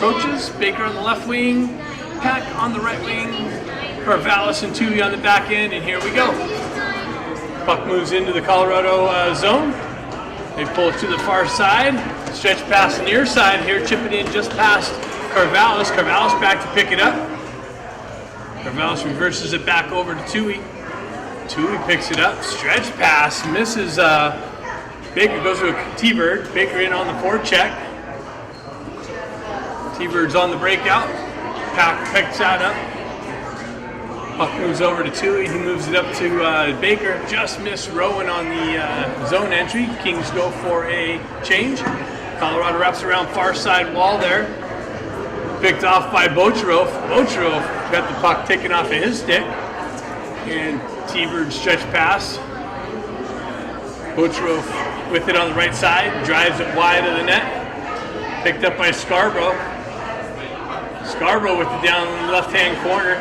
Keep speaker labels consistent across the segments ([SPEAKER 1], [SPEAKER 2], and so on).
[SPEAKER 1] approaches. Baker on the left wing, Pack on the right wing, Carvalis and Tui on the back end, and here we go. Puck moves into the Colorado zone. They pull it to the far side, stretch past the near side here, chip it in just past Carvalis. Carvalis back to pick it up. Carvalis reverses it back over to Tui. Tui picks it up, stretch pass, misses. Baker goes to a T Bird. Baker in on the forecheck. T Bird's on the breakout. Pack picks that up. Puck moves over to Tui. He moves it up to Baker. Just missed Rowan on the zone entry. Kings go for a change. Colorado wraps around far side wall there. Picked off by Bocherov. Bocherov got the puck taken off of his stick. And T Bird stretch pass. Bocherov with it on the right side, drives it wide of the net. Picked up by Scarborough. Scarborough with it down in the left-hand corner.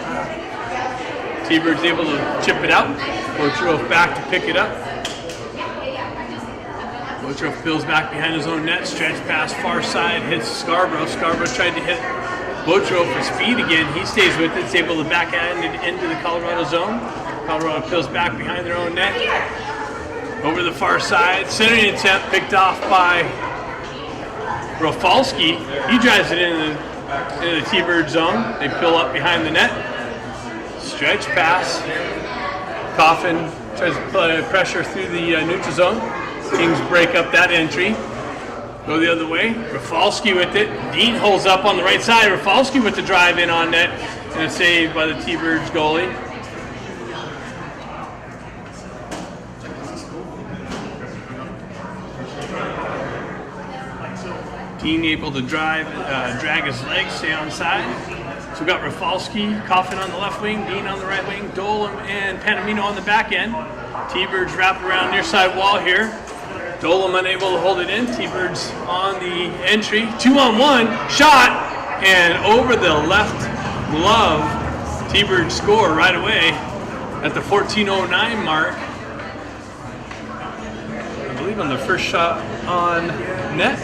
[SPEAKER 1] T-Bird's able to chip it out. Bocherov back to pick it up. Bocherov peels back behind his own net, stretch pass far side, hits Scarborough. Scarborough tried to hit Bocherov for speed again. He stays with it, is able to back it into the Colorado zone. Colorado peels back behind their own net. Over the far side, centering attempt picked off by Rafalski. He drives it into the T-Bird zone. They peel up behind the net. Stretch pass. Coffin tries to put pressure through the neutral zone. Kings break up that entry. Go the other way. Rafalski with it. Dean holds up on the right side. Rafalski with the drive in on net. And a save by the T-Birds goalie. Dean able to drive, drag his legs, stay on side. So we've got Rafalski, Coffin on the left wing, Dean on the right wing, Dolan and Panamino on the back end. T-Birds wrap around near side wall here. Dolan unable to hold it in. T-Birds on the entry. 2-on-1, shot, and over the left glove. T-Birds score right away at the 14:09 mark. I believe on the first shot on net.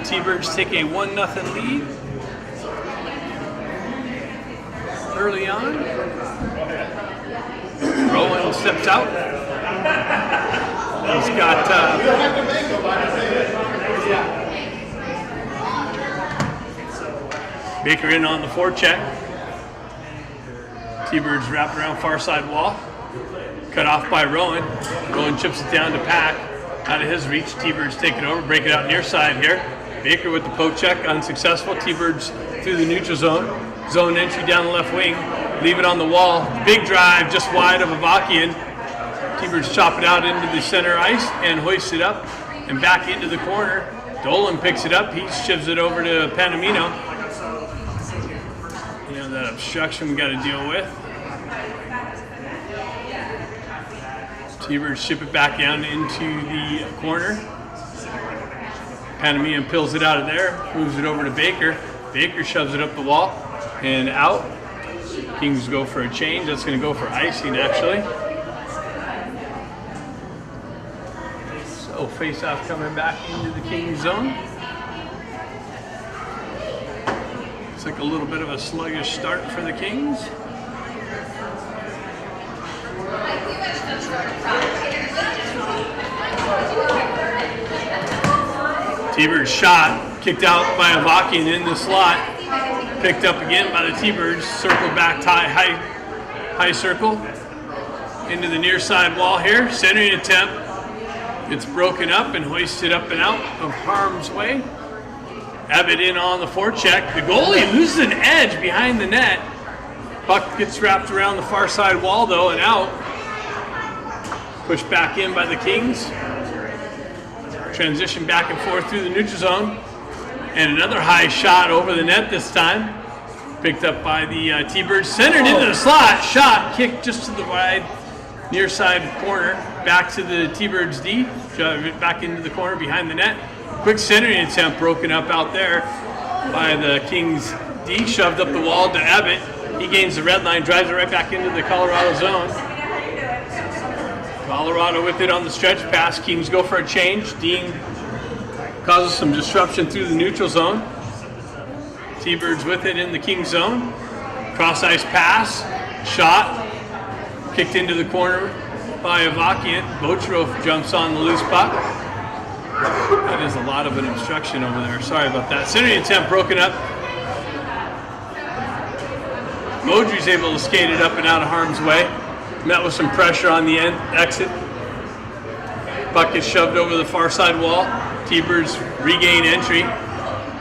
[SPEAKER 1] T-Birds take a 1-0 lead early on. Rowan steps out. He's got Baker in on the forecheck. T-Birds wrap around far side wall. Cut off by Rowan. Rowan chips it down to Pack. Out of his reach. T-Birds take it over, break it out near side here. Baker with the poke check, unsuccessful. T-Birds through the neutral zone. Zone entry down the left wing. Leave it on the wall. Big drive just wide of Avakian. T-Birds chop it out into the center ice and hoist it up and back into the corner. Dolan picks it up. He shivs it over to Panamino. You know, that obstruction we got to deal with. T-Birds ship it back down into the corner. Panamino peels it out of there, moves it over to Baker. Baker shoves it up the wall and out. Kings go for a change. That's going to go for icing, actually. So face-off coming back into the Kings zone. It's like a little bit of a sluggish start for the Kings. T-Birds shot, kicked out by Avakian in the slot. Picked up again by the T-Birds. Circle back high circle. Into the near side wall here. Centering attempt. It's broken up and hoisted up and out of harm's way. Abbott in on the forecheck. The goalie loses an edge behind the net. Puck gets wrapped around the far side wall though and out. Pushed back in by the Kings. Transition back and forth through the neutral zone. And another high shot over the net this time. Picked up by the T-Birds. Centered into the slot. Shot. Kicked just to the wide near side corner. Back to the T-Birds D. Shove it back into the corner behind the net. Quick centering attempt broken up out there by the Kings D. Shoved up the wall to Abbott. He gains the red line. Drives it right back into the Colorado zone. Colorado with it on the stretch pass. Kings go for a change. Dean causes some disruption through the neutral zone. T Birds with it in the King zone. Cross ice pass. Shot. Kicked into the corner by Avakian. Botrov jumps on the loose puck. That is a lot of an obstruction over there. Sorry about that. Centering attempt broken up. Modry's able to skate it up and out of harm's way. Met with some pressure on the end exit. Puck is shoved over the far side wall. T-Birds regain entry.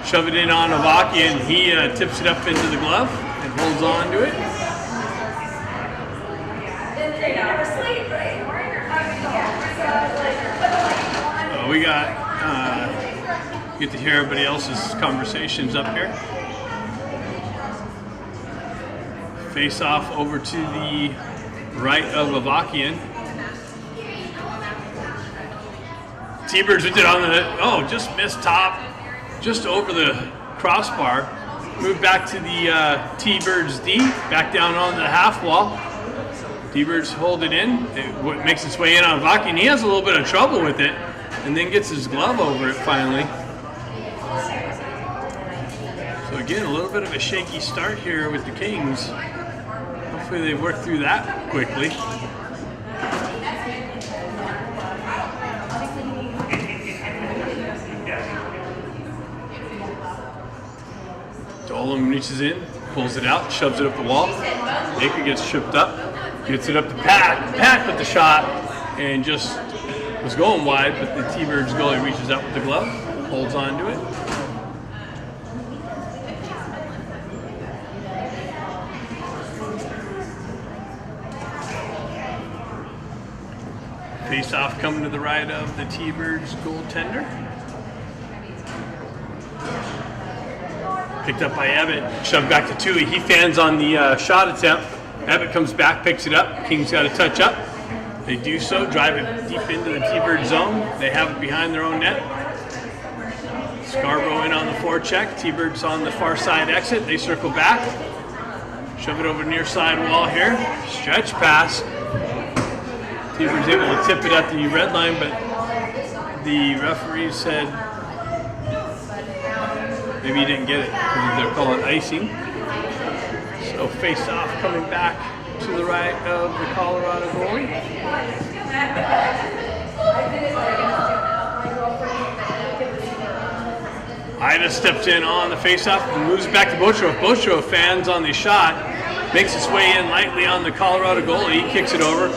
[SPEAKER 1] Shove it in on Avakian. He tips it up into the glove and holds on to it. We get to hear everybody else's conversations up here. Face off over to the right of Avakian. T-Birds with it on the, just missed top, just over the crossbar. Moved back to the T-Birds D, back down on the half wall. T-Birds hold it in. It makes its way in on Avakian. He has a little bit of trouble with it, and then gets his glove over it finally. So again, a little bit of a shaky start here with the Kings. Hopefully they work through that quickly. Dolan reaches in, pulls it out, shoves it up the wall. Baker gets tripped up, gets it up to Pat. Pat with the shot, and just was going wide, but the T-Birds goalie reaches out with the glove, holds on to it. Face-off coming to the right of the T-Birds goaltender. Picked up by Ebbett, shoved back to Tui. He fans on the shot attempt. Ebbett comes back, picks it up. Kings got a touch up. They do so, drive it deep into the T-Bird zone. They have it behind their own net. Scarborough in on the forecheck. T-Birds on the far side exit. They circle back. Shove it over near side wall here. Stretch pass. T-Birds able to tip it at the red line, but the referee said maybe he didn't get it. They're calling icing. So face off coming back to the right of the Colorado goalie. Ida steps in on the face-off and moves back to Botrov. Botrov fans on the shot, makes its way in lightly on the Colorado goalie. He kicks it over.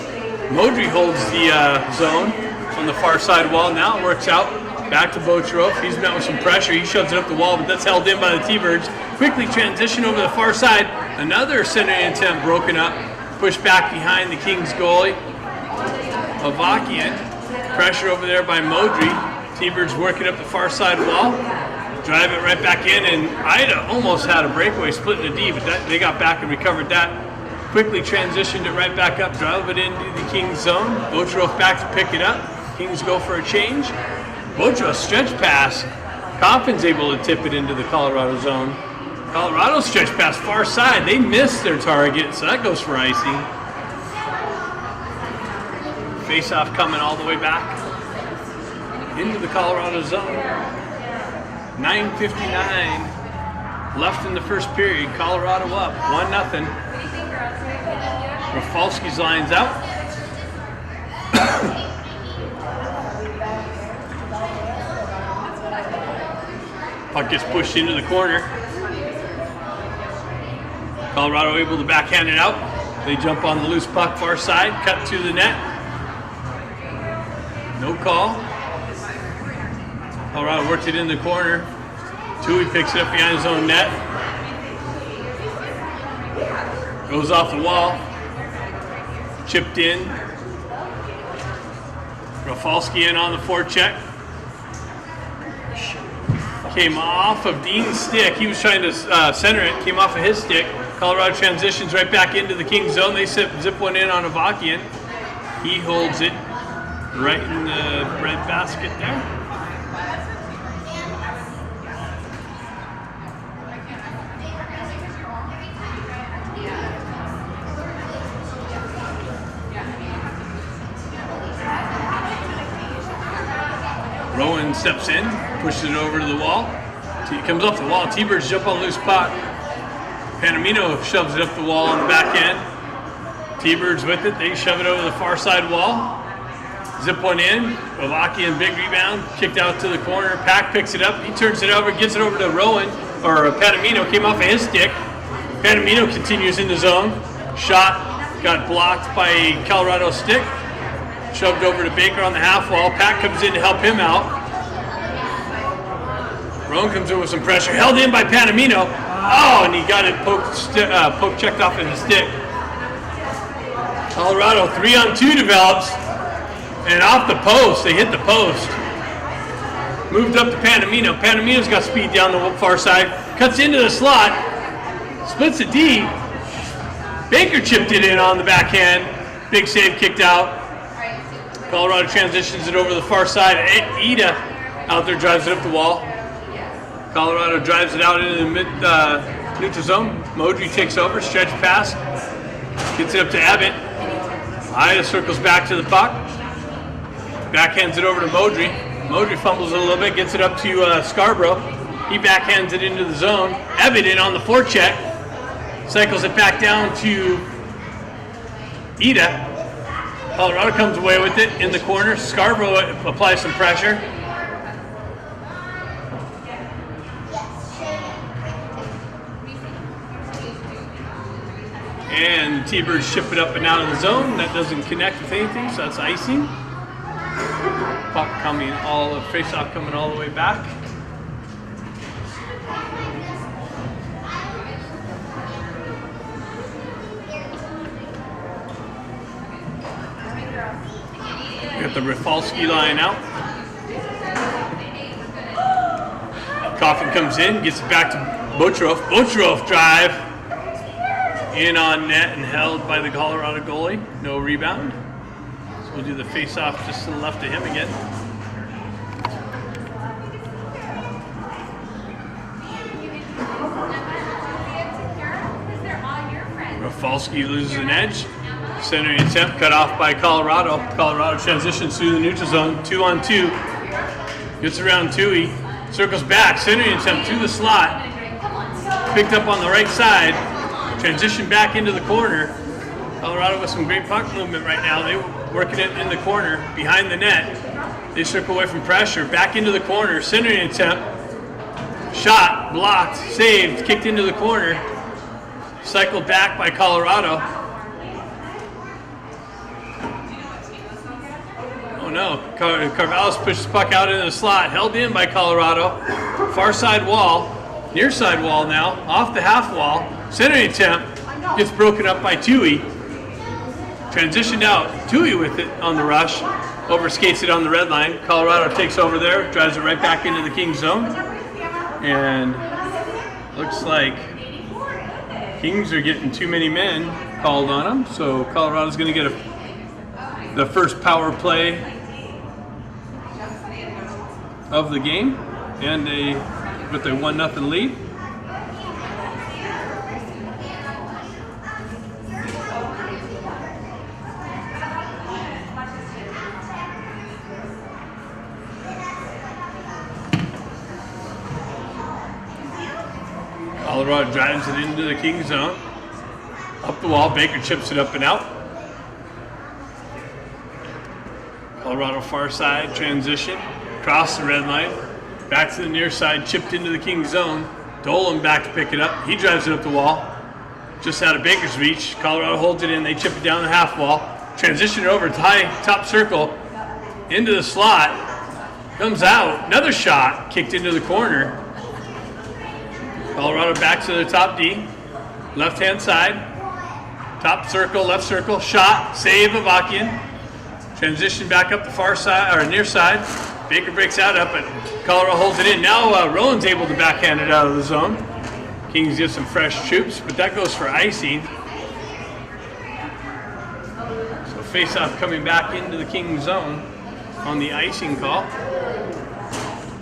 [SPEAKER 1] Modry holds the zone on the far side wall. Now it works out. Back to Botrov. He's met with some pressure. He shoves it up the wall, but that's held in by the T-Birds. Quickly transition over the far side. Another centering attempt broken up. Pushed back behind the Kings goalie. Avakian. Pressure over there by Modry. T-Birds working up the far side wall. Drive it right back in, and Ida almost had a breakaway split in the D, but they got back and recovered that. Quickly transitioned it right back up, drive it into the Kings zone. Botrov back to pick it up. Kings go for a change. Botrov stretch pass. Coffin's able to tip it into the Colorado zone. Colorado stretch pass far side. They missed their target, so that goes for icing. Face-off coming all the way back into the Colorado zone. 9:59 left in the first period. Colorado up 1-0. Rafalski's lines out. Puck gets pushed into the corner. Colorado able to backhand it out. They jump on the loose puck far side, cut to the net. No call. Colorado worked it in the corner. Tui picks it up behind his own net. Goes off the wall. Chipped in. Rafalski in on the forecheck. Came off of Dean's stick. He was trying to center it. Came off of his stick. Colorado transitions right back into the Kings zone. They zip one in on Avakian. He holds it right in the bread basket there. Rowan steps in, pushes it over to the wall. He comes off the wall. T Birds jump on loose puck. Panamino shoves it up the wall on the back end. T Birds with it. They shove it over the far side wall. Zip one in. Avakian big rebound. Kicked out to the corner. Pack picks it up. He turns it over. Gets it over to Rowan. Or Panamino. Came off of his stick. Panamino continues in the zone. Shot got blocked by Colorado's stick. Shoved over to Baker on the half wall. Pack comes in to help him out. Rowan comes in with some pressure. Held in by Panamino. Oh, and he got it poke checked off in the stick. Colorado 3-on-2 develops. And off the post. They hit the post. Moved up to Panamino. Panamino's got speed down the far side. Cuts into the slot. Splits the D. Baker chipped it in on the backhand. Big save kicked out. Colorado transitions it over the far side. Ida out there drives it up the wall. Colorado drives it out into the neutral zone. Modry takes over, stretch pass. Gets it up to Abbott. Ida circles back to the puck. Backhands it over to Modry. Modry fumbles it a little bit, gets it up to Scarborough. He backhands it into the zone. Abbott in on the forecheck. Cycles it back down to Ida. Colorado comes away with it in the corner. Scarborough applies some pressure. And the T Birds ship it up and out of the zone. That doesn't connect with anything, so that's icing. Puck coming face-off coming all the way back. Got the Rafalski line out. Coffin comes in, gets it back to Bocherov. Bocherov drive. In on net and held by the Colorado goalie. No rebound. So we'll do the face-off just to the left of him again. Rafalski loses an edge. Centering attempt cut off by Colorado. Colorado transitions through the neutral zone. 2-on-2. Gets around Tui. Circles back. Centering attempt through the slot. Picked up on the right side. Transition back into the corner. Colorado with some great puck movement right now. They were working it in the corner behind the net. They circle away from pressure. Back into the corner. Centering attempt. Shot. Blocked. Saved. Kicked into the corner. Cycled back by Colorado. Oh no. Carvalho's pushes the puck out into the slot. Held in by Colorado. Far side wall. Near side wall now. Off the half wall. Centering attempt gets broken up by Tui. Transitioned out. Tui with it on the rush. Overskates it on the red line. Colorado takes over there. Drives it right back into the Kings zone. And looks like Kings are getting too many men called on them. So Colorado's going to get the first power play of the game. And with a 1-0 lead. Colorado drives it into the Kings zone. Up the wall, Baker chips it up and out. Colorado far side, transition, across the red line, back to the near side, chipped into the Kings zone. Dolan back to pick it up. He drives it up the wall, just out of Baker's reach. Colorado holds it in, they chip it down the half wall. Transition it over to high top circle, into the slot, comes out. Another shot, kicked into the corner. Colorado back to the top D, left-hand side, top circle, left circle, shot, save Avakian. Transition back up the far side, or near side. Baker breaks out up, but Colorado holds it in. Now Rowan's able to backhand it out of the zone. Kings get some fresh troops, but that goes for icing. So face-off coming back into the Kings zone on the icing call.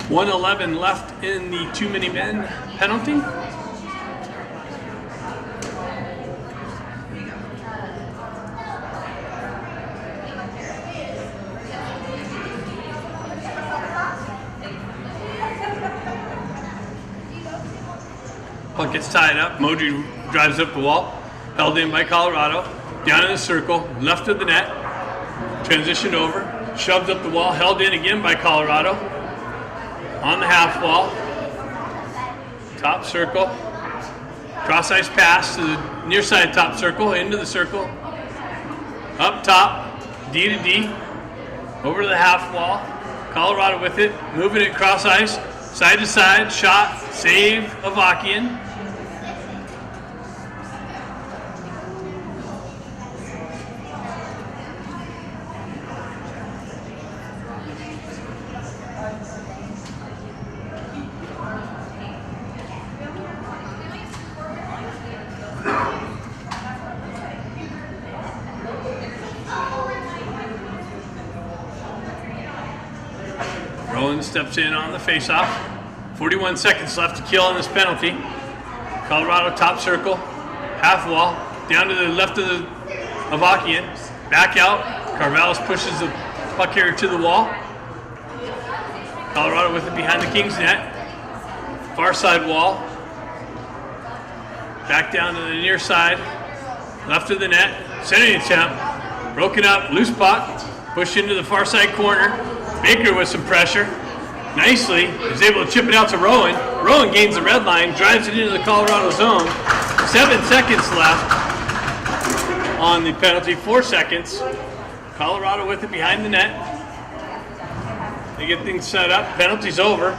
[SPEAKER 1] 1:11 left in the too many men penalty. Puck gets tied up. Modry drives up the wall. Held in by Colorado. Down in the circle, left of the net. Transitioned over. Shoved up the wall. Held in again by Colorado. On the half wall. Top circle. Cross ice pass to the near side top circle. Into the circle. Up top. D to D. Over to the half wall. Colorado with it. Moving it cross ice. Side to side. Shot. Save. Avakian. Rowan steps in on the faceoff. 41 seconds left to kill on this penalty. Colorado top circle, half wall, down to the left of the Avakian. Back out. Carvallis pushes the puck carrier to the wall. Colorado with it behind the Kings net. Far side wall. Back down to the near side. Left of the net. Centering attempt. Broken up. Loose puck. Pushed into the far side corner. Baker with some pressure. Nicely. Is able to chip it out to Rowan. Rowan gains the red line. Drives it into the Colorado zone. 7 seconds left on the penalty. 4 seconds. Colorado with it behind the net. They get things set up. Penalty's over.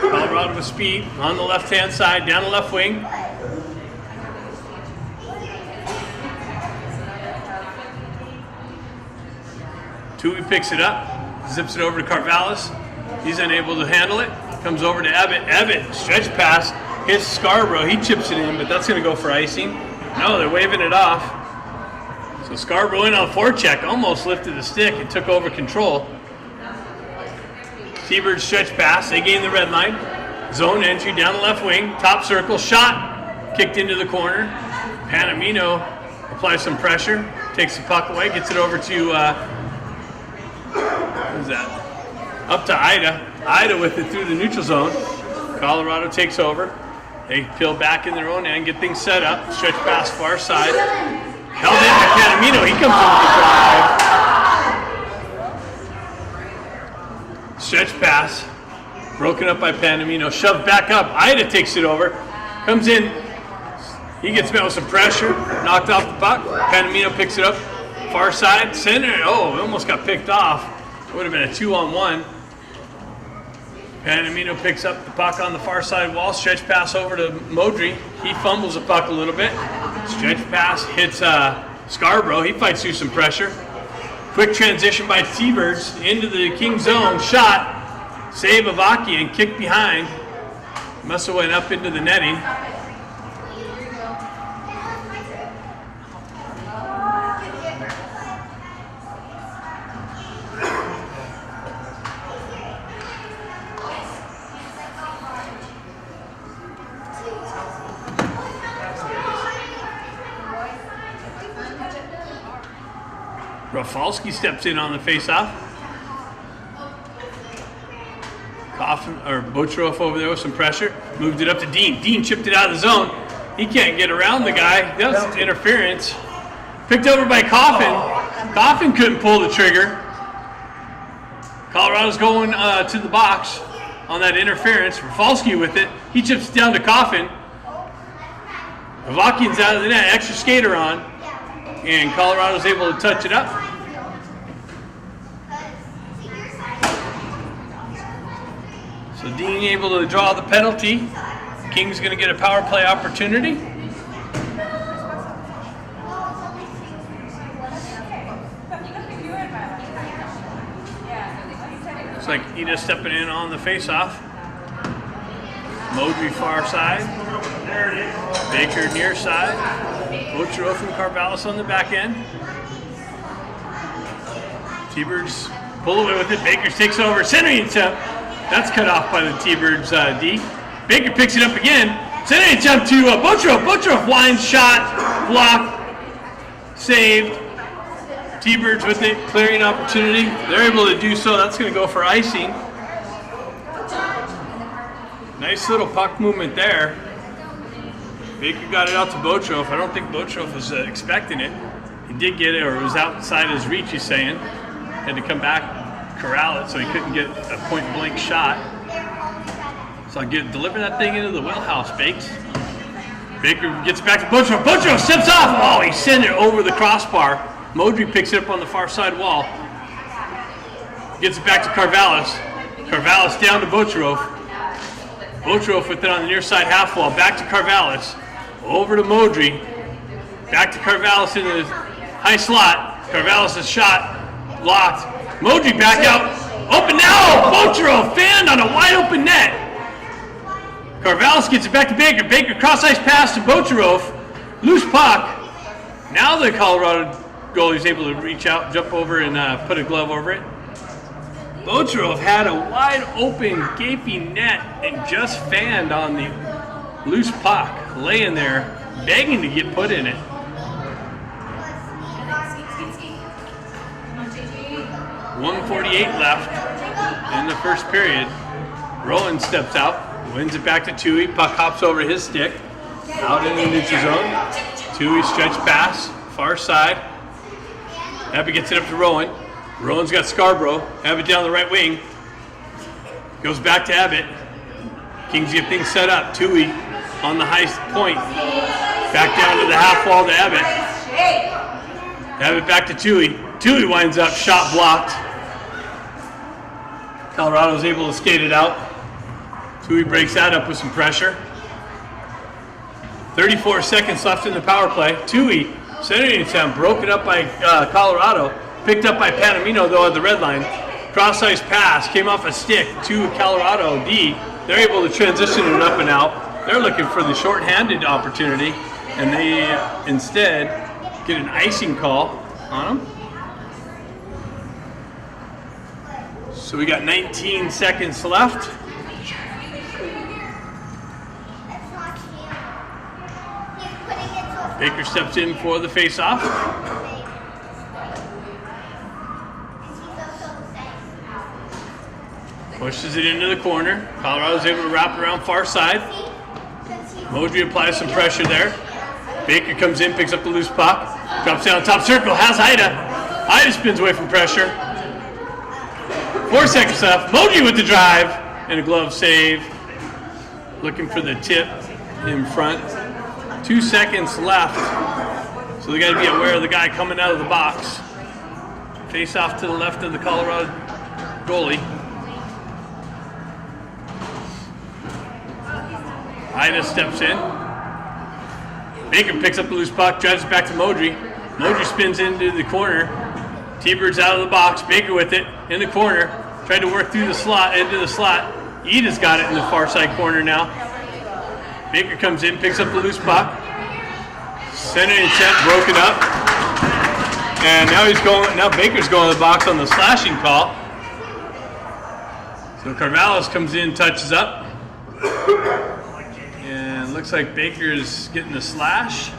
[SPEAKER 1] Colorado with speed on the left-hand side, down the left wing. Tui picks it up, zips it over to Carvallis. He's unable to handle it. Comes over to Ebbett. Ebbett, stretch pass, hits Scarborough. He chips it in, but that's going to go for icing. No, they're waving it off. So Scarborough in on a forecheck, almost lifted the stick and took over control. T Birds stretch pass, they gain the red line. Zone entry down the left wing, top circle, shot, kicked into the corner. Panamino applies some pressure, takes the puck away, gets it over to who's that? Up to Ida. Ida with it through the neutral zone. Colorado takes over. They peel back in their own end, get things set up. Stretch pass far side. Held in by Panamino. He comes over the drive. Stretch pass. Broken up by Panamino. Shoved back up. Ida takes it over. Comes in. He gets met with some pressure. Knocked off the puck. Panamino picks it up. Far side. Center. Oh, it almost got picked off. It would have been a 2-on-1. Panamino picks up the puck on the far side wall. Stretch pass over to Modry. He fumbles the puck a little bit. Stretch pass hits Scarborough. He fights through some pressure. Quick transition by T Birds into the King zone. Shot. Save Avaki and kick behind. Must have went up into the netting. Rafalski steps in on the faceoff. Coffin or Bocherov over there with some pressure. Moved it up to Dean. Dean chipped it out of the zone. He can't get around the guy. That was interference. Picked over by Coffin. Coffin couldn't pull the trigger. Colorado's going to the box on that interference. Rafalski with it. He chips it down to Coffin. Avakian's out of the net. Extra skater on. And Colorado's able to touch it up. So Dean able to draw the penalty. King's going to get a power play opportunity. Looks like Ida stepping in on the face-off. Modry far side. Baker near side. Bocherov and Carvallis on the back end. T Birds pull away with it. Baker takes over. Centering attempt. That's cut off by the T Birds D. Baker picks it up again. Centering attempt to Bocherov. Bocherov winds shot. Block. Saved. T Birds with it. Clearing opportunity. They're able to do so. That's going to go for icing. Nice little puck movement there. Baker got it out to Botrov. I don't think Botrov was expecting it. He did get it, or it was outside his reach, he's saying. Had to come back, corral it, so he couldn't get a point-blank shot. So I'll deliver that thing into the wheelhouse, Bakes. Baker gets back to Botrov. Botrov steps off. Oh, he sent it over the crossbar. Modry picks it up on the far side wall. Gets it back to Carvallis. Carvallis down to Botrov. Botrov with it on the near side half wall. Back to Carvallis. Over to Modry. Back to Carvallis in the high slot. Carvallis' shot blocked. Modry back out. Open now! Botrov fanned on a wide open net. Carvallis gets it back to Baker. Baker cross ice pass to Botrov. Loose puck. Now the Colorado goalie's able to reach out, jump over, and put a glove over it. Botrov had a wide open, gaping net and just fanned on the loose puck, laying there, begging to get put in it. .148 left in the first period. Rowan steps out, wins it back to Tui. Puck hops over his stick, out in the neutral zone. Tui stretch pass, far side. Abbott gets it up to Rowan. Rowan's got Scarborough. Abbott down the right wing. Goes back to Abbott. Kings get things set up. Tui on the high point. Back down to the half wall to Abbott. Abbott back to Tui. Tui winds up, shot blocked. Colorado's able to skate it out. Tui breaks that up with some pressure. 34 seconds left in the power play. Tui, centering attempt, broken up by Colorado. Picked up by Panamino, though, at the red line. Cross-ice pass, came off a stick to Colorado D. They're able to transition it up and out. They're looking for the short-handed opportunity, and they instead get an icing call on them. So we got 19 seconds left. Baker steps in for the face-off. Pushes it into the corner. Colorado's able to wrap around far side. Modry applies some pressure there. Baker comes in, picks up the loose puck. Drops down top circle, has Ida. Ida spins away from pressure. 4 seconds left. Modry with the drive and a glove save. Looking for the tip in front. 2 seconds left. So they got to be aware of the guy coming out of the box. Face off to the left of the Colorado goalie. Ida steps in. Baker picks up the loose puck, drives it back to Modry. Modry spins into the corner. T Birds out of the box. Baker with it in the corner. Tried to work through the slot, into the slot. Ida's got it in the far side corner now. Baker comes in, picks up the loose puck. Center intent broken up. And now Baker's going to the box on the slashing call. So Carvallis comes in, touches up. And looks like Baker's getting the slash.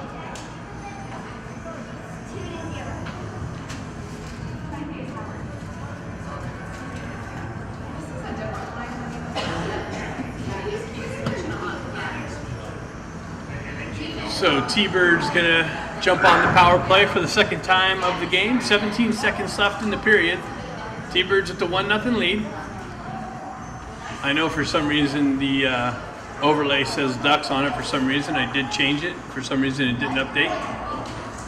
[SPEAKER 1] So T-Bird's gonna jump on the power play for the second time of the game. 17 seconds left in the period. T-Bird's at the 1-0 lead. I know for some reason the overlay says Ducks on it for some reason. I did change it. For some reason it didn't update.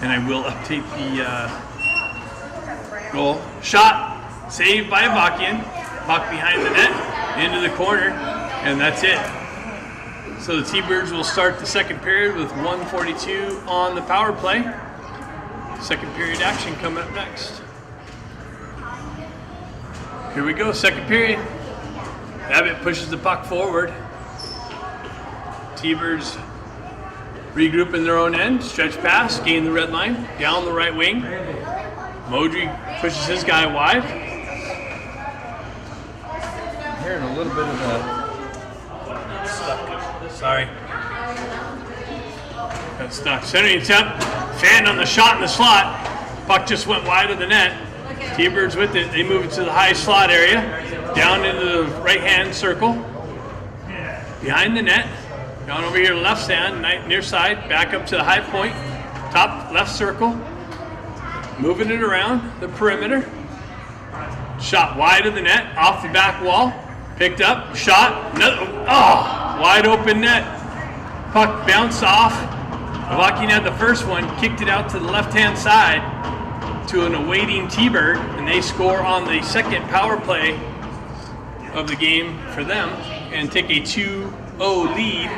[SPEAKER 1] And I will update the goal. Shot, saved by Avakian. Puck behind the net, into the corner, and that's it. So the T-Birds will start the second period with 1:42 on the power play. Second period action coming up next. Here we go, second period. Abbott pushes the puck forward. T-Birds regroup in their own end, stretch pass, gain the red line, down the right wing. Modry pushes his guy wide. I'm hearing a little bit of a stuck. Sorry. Got stuck. Centering attempt, fan on the shot in the slot. Puck just went wide of the net. T-Birds with it. They move it to the high slot area, down into the right-hand circle. behind the net. Gone over here to left stand, near side, back up to the high point, top left circle. Moving it around the perimeter. Shot wide of the net, off the back wall. Picked up, shot, wide open net. Puck bounced off. Avakian had the first one, kicked it out to the left-hand side to an awaiting T Bird, and they score on the second power play of the game for them and take a 2-0 lead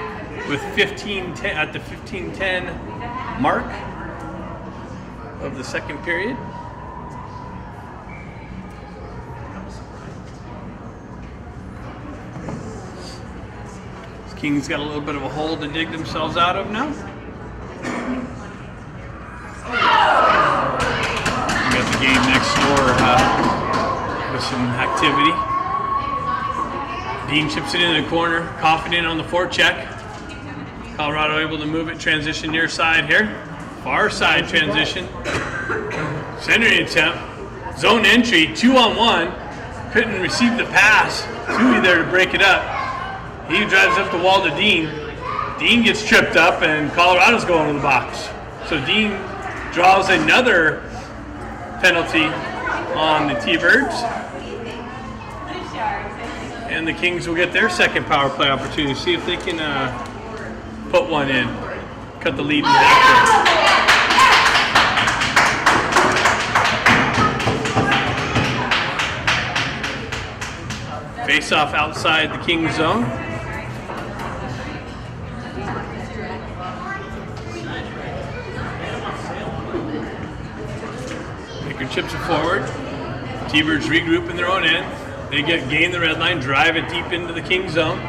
[SPEAKER 1] with 15-10 at the 15-10 mark of the second period. Kings got a little bit of a hole to dig themselves out of now. We got the game next door with some activity. Dean chips it into the corner, coughing in on the forecheck. Colorado able to move it, transition near side here. Far side transition. Centering attempt. Zone entry, 2-on-1. Couldn't receive the pass. Tui there to break it up. He drives up the wall to Dean. Dean gets tripped up and Colorado's going to the box. So Dean draws another penalty on the T Birds. And the Kings will get their second power play opportunity. See if they can put one in. Cut the lead in half. Face off outside the Kings zone. Baker chips it forward. T-Birds regroup in their own end. They gain the red line, drive it deep into the Kings zone.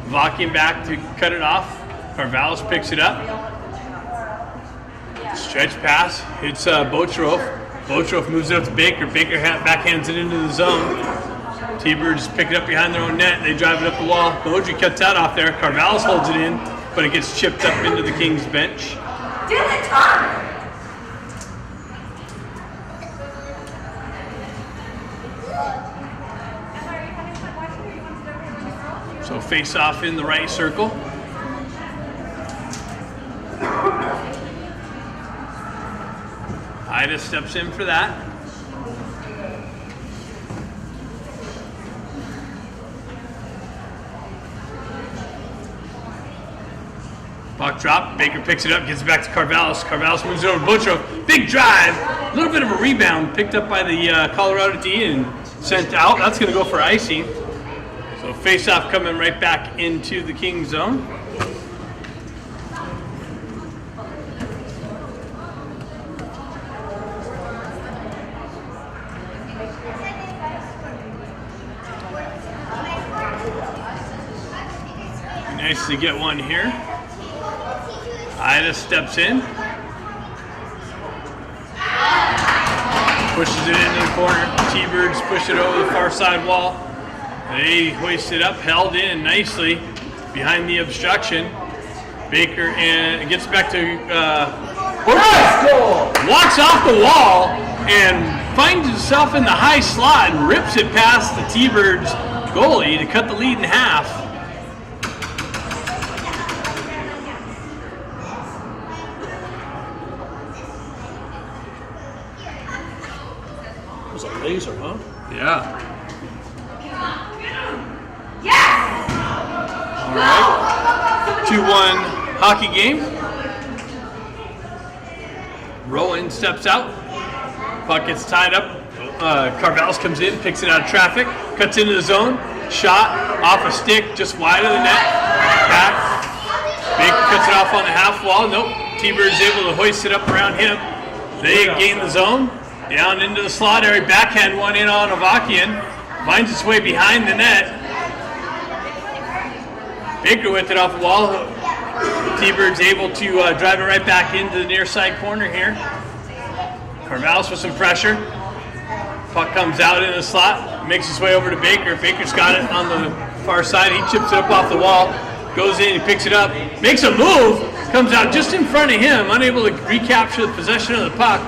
[SPEAKER 1] Vakian back to cut it off. Carvalhos picks it up. Stretch pass, hits Botrov. Botrov moves it up to Baker. Baker backhands it into the zone. T-Birds pick it up behind their own net. They drive it up the wall. Beaudry cuts out off there. Carvalhos holds it in, but it gets chipped up into the Kings bench. So face off in the right circle. Ida steps in for that. Puck drop, Baker picks it up, gets it back to Carvalhos. Carvalhos moves it over to Botrov. Big drive, a little bit of a rebound, picked up by the Colorado D and sent out. That's going to go for icing. So face-off coming right back into the King zone. Nice to get one here. Ida steps in. Pushes it into the corner. T-Birds push it over the far side wall. They hoist it up, held in nicely behind the obstruction. Baker and gets back to walks off the wall and finds himself in the high slot and rips it past the T-Birds goalie to cut the lead in half.
[SPEAKER 2] It was a laser, huh?
[SPEAKER 1] Yeah. All right. 2-1 hockey game. Rowan steps out. Puck gets tied up. Carvalhos comes in, picks it out of traffic, cuts into the zone. Shot off a stick, just wide of the net. Back. Baker cuts it off on the half wall. Nope. T-Bird's able to hoist it up around him. They gain the zone. Down into the slot area, backhand one in on Avakian. Finds its way behind the net. Baker with it off the wall. T-Bird's able to drive it right back into the near side corner here. Carvalhos with some pressure. Puck comes out in the slot, makes its way over to Baker. Baker's got it on the far side. He chips it up off the wall, goes in, he picks it up, makes a move, comes out just in front of him, unable to recapture the possession of the puck.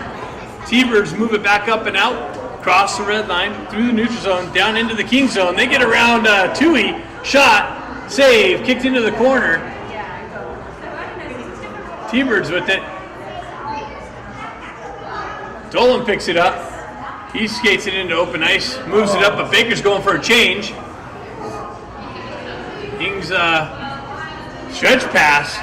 [SPEAKER 1] T-Birds move it back up and out, cross the red line, through the neutral zone, down into the King zone. They get around Tui, shot, Save, kicked into the corner. T Birds with it. Dolan picks it up. He skates it into open ice, moves it up, but Baker's going for a change. Kings stretch pass.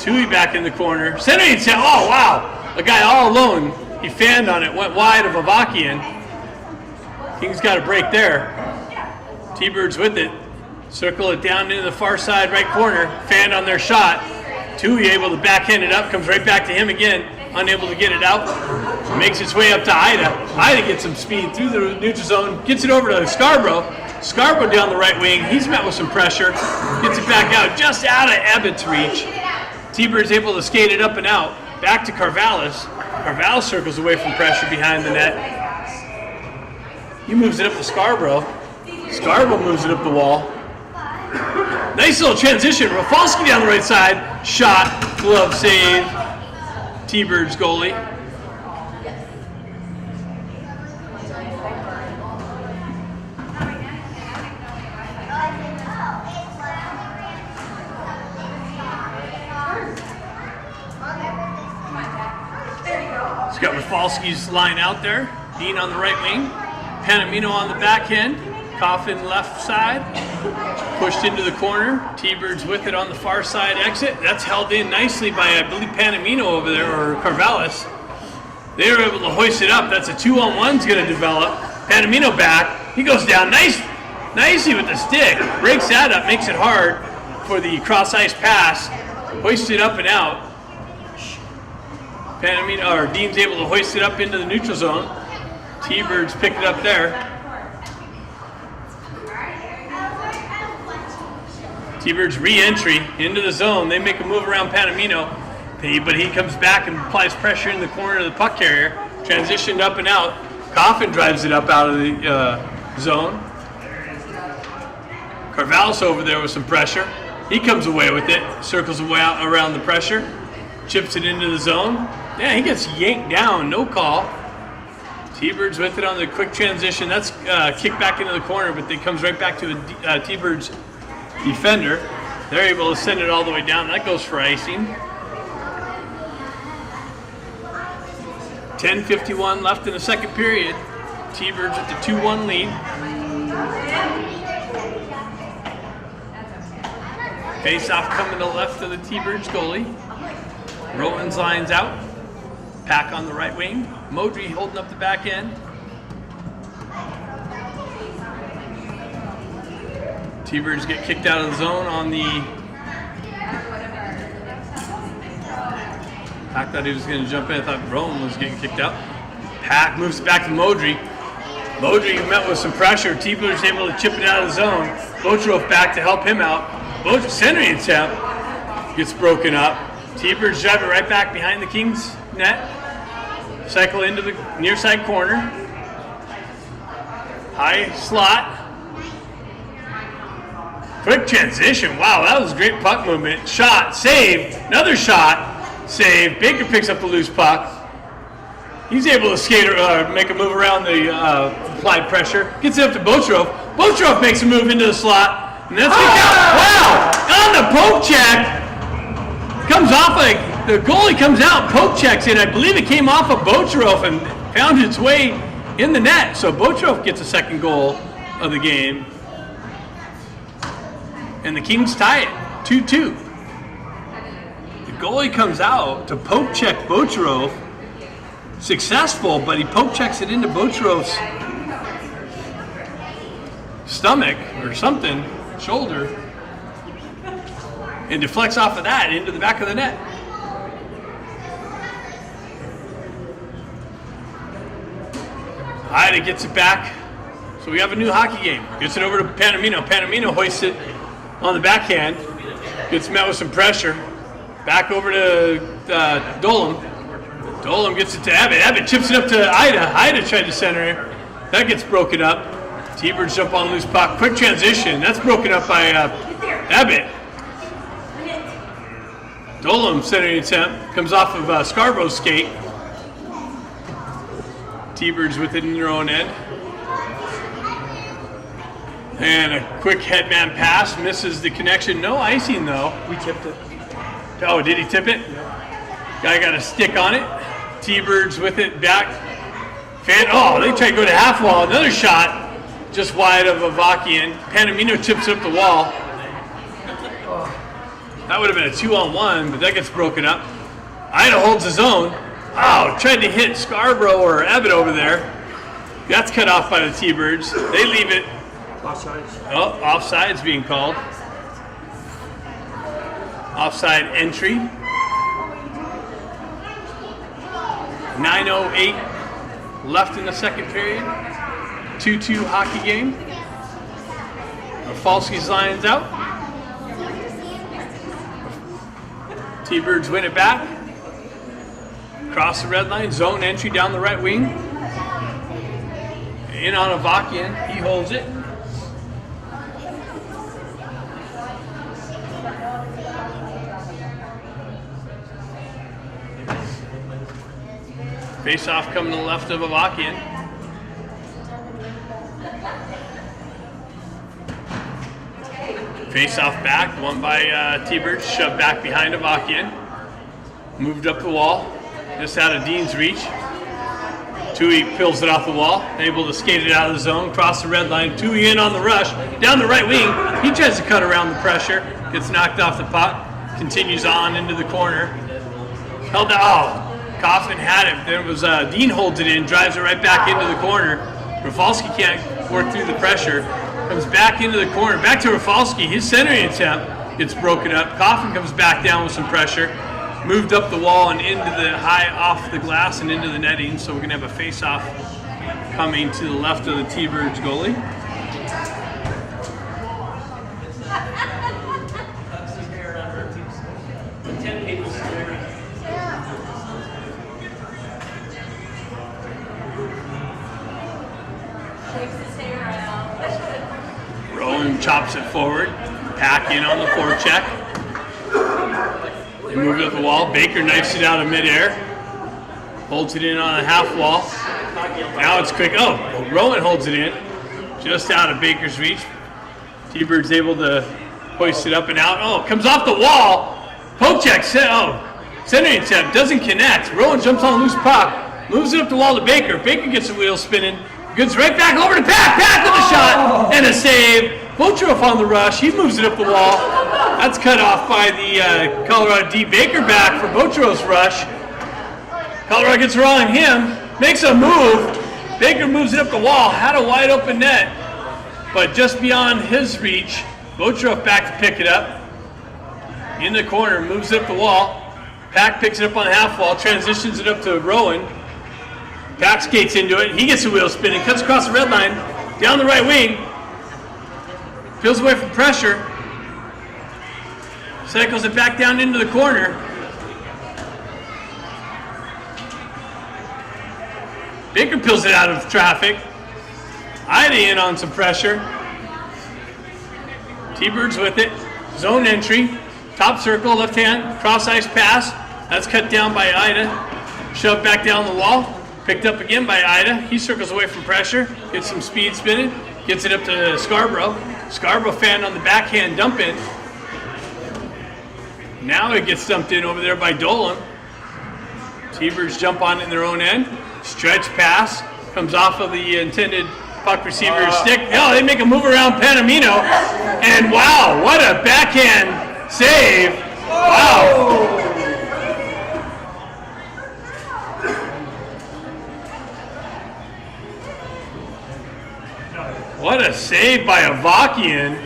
[SPEAKER 1] Tui back in the corner. Centering it. Oh, wow. A guy all alone. He fanned on it, went wide of Avakian. Kings got a break there. T-Birds with it. Circle it down into the far side right corner. Fanned on their shot. Tui able to backhand it up. Comes right back to him again. Unable to get it out. Makes its way up to Ida. Ida gets some speed through the neutral zone. Gets it over to Scarborough. Scarborough down the right wing. He's met with some pressure. Gets it back out. Just out of Ebbett's reach. T-Bird's able to skate it up and out. Back to Carvallis. Carvallis circles away from pressure behind the net. He moves it up to Scarborough. Scarborough moves it up the wall. Nice little transition. Rafalski down the right side. Shot. Glove save. T-Birds goalie. He's got Rafalski's line out there. Dean on the right wing. Panamino on the backhand. Coffin left side. Pushed into the corner. T-Birds with it on the far side exit. That's held in nicely by, I believe, Panamino over there, or Carvallis. They were able to hoist it up. That's a 2-on-1's going to develop. Panamino back. He goes down nicely with the stick. Breaks that up. Makes it hard for the cross-ice pass. Hoist it up and out. Panamino, or Dean's able to hoist it up into the neutral zone. T-Birds pick it up there. T-Birds re-entry into the zone. They make a move around Panamino, but he comes back and applies pressure in the corner of the puck carrier. Transitioned up and out. Coffin drives it up out of the zone. Carvallis over there with some pressure. He comes away with it. Circles away out around the pressure. Chips it into the zone. Yeah, he gets yanked down. No call. T-Birds with it on the quick transition. That's kicked back into the corner, but it comes right back to the T-Birds defender. They're able to send it all the way down. That goes for icing. 10:51 left in the second period. T-Birds with the 2-1 lead. Face-off coming to the left of the T-Birds goalie. Rowan's lines out. Pack on the right wing. Modry holding up the back end. T-Birds get kicked out of the zone on the... Pack thought he was going to jump in. I thought Rowan was getting kicked out. Pack moves back to Modry. Modry met with some pressure. T-Birds able to chip it out of the zone. Botrov back to help him out. Botrov centering attempt gets broken up. T-Birds drive it right back behind the Kings net. Cycle into the near side corner. High slot. Quick transition. Wow, that was great puck movement. Shot, save, another shot, save. Baker picks up the loose puck. He's able to skate or make a move around the applied pressure. Gets it up to Botrov. Botrov makes a move into the slot. And that's wow! On the poke check. Comes off the goalie comes out, poke checks in. I believe it came off of Botrov and found its way in the net. So Botrov gets a second goal of the game. And the Kings tie it 2-2. The goalie comes out to poke check Botrov. Successful, but he poke checks it into Botrov's stomach or something, shoulder, and deflects off of that into the back of the net. Ida gets it back. So we have a new hockey game. Gets it over to Panamino. Panamino hoists it on the backhand. Gets met with some pressure. Back over to Dolan. Dolan gets it to Abbott. Abbott chips it up to Ida. Ida tried to center it. That gets broken up. T-Birds jump on loose puck. Quick transition. That's broken up by Abbott. Dolan centering attempt. Comes off of Scarborough's skate. T-Birds with it in their own end. And a quick headman pass, misses the connection. No icing though.
[SPEAKER 2] We tipped it.
[SPEAKER 1] Oh, did he tip it? Guy got a stick on it. T Birds with it back. Oh, they tried to go to half wall. Another shot just wide of Avakian. Panamino chips up the wall. That would have been a 2-on-1, but that gets broken up. Ida holds his own. Oh, tried to hit Scarborough or Abbott over there. That's cut off by the T Birds. They leave it.
[SPEAKER 2] Offsides.
[SPEAKER 1] Oh, offside's being called. Offside entry. 9:08 left in the second period. 2-2 hockey game. Rafalski's lines out. T Birds win it back. Cross the red line, zone entry down the right wing. In on Avakian, he holds it. Face off coming to the left of Avakian. Face off back, won by T Birds, shoved back behind Avakian. Moved up the wall, just out of Dean's reach. Tui peels it off the wall, able to skate it out of the zone, cross the red line. Tui in on the rush, down the right wing. He tries to cut around the pressure, gets knocked off the puck, continues on into the corner. Held out. Kaufman had it. There was Dean holds it in, drives it right back into the corner. Rafalski can't work through the pressure. Comes back into the corner. Back to Rafalski. His centering attempt gets broken up. Kaufman comes back down with some pressure. Moved up the wall and into the high off the glass and into the netting. So we're going to have a face-off coming to the left of the T Birds goalie. Rowan chops it forward. Pack in on the forecheck. They move it up the wall. Baker knifes it out of midair. Holds it in on a half wall. Now it's quick. Oh, Rowan holds it in. Just out of Baker's reach. T-Bird's able to hoist it up and out. Oh, comes off the wall. Poke check. Centering attempt. Doesn't connect. Rowan jumps on a loose puck. Moves it up the wall to Baker. Baker gets the wheel spinning. Goods right back over to Pack. Pack with a shot and a save. Botroff on the rush. He moves it up the wall. That's cut off by the Colorado D. Baker back for Botroff's rush. Colorado gets around him. Makes a move. Baker moves it up the wall. Had a wide open net. But just beyond his reach. Botroff back to pick it up. In the corner. Moves it up the wall. Pack picks it up on the half wall. Transitions it up to Rowan. Pack skates into it. He gets the wheel spinning. Cuts across the red line. Down the right wing. Peels away from pressure. Cycles it back down into the corner. Baker peels it out of traffic. Ida in on some pressure. T-Birds with it. Zone entry. Top circle, left hand. Cross ice pass. That's cut down by Ida. Shoved back down the wall. Picked up again by Ida. He circles away from pressure. Gets some speed spinning. Gets it up to Scarborough. Scarborough fan on the backhand dump in. Now it gets dumped in over there by Dolan. T-Birds jump on it in their own end. Stretch pass. Comes off of the intended puck receiver's stick. Oh, they make a move around Panamino. And wow, what a backhand save. Wow. What a save by Avakian.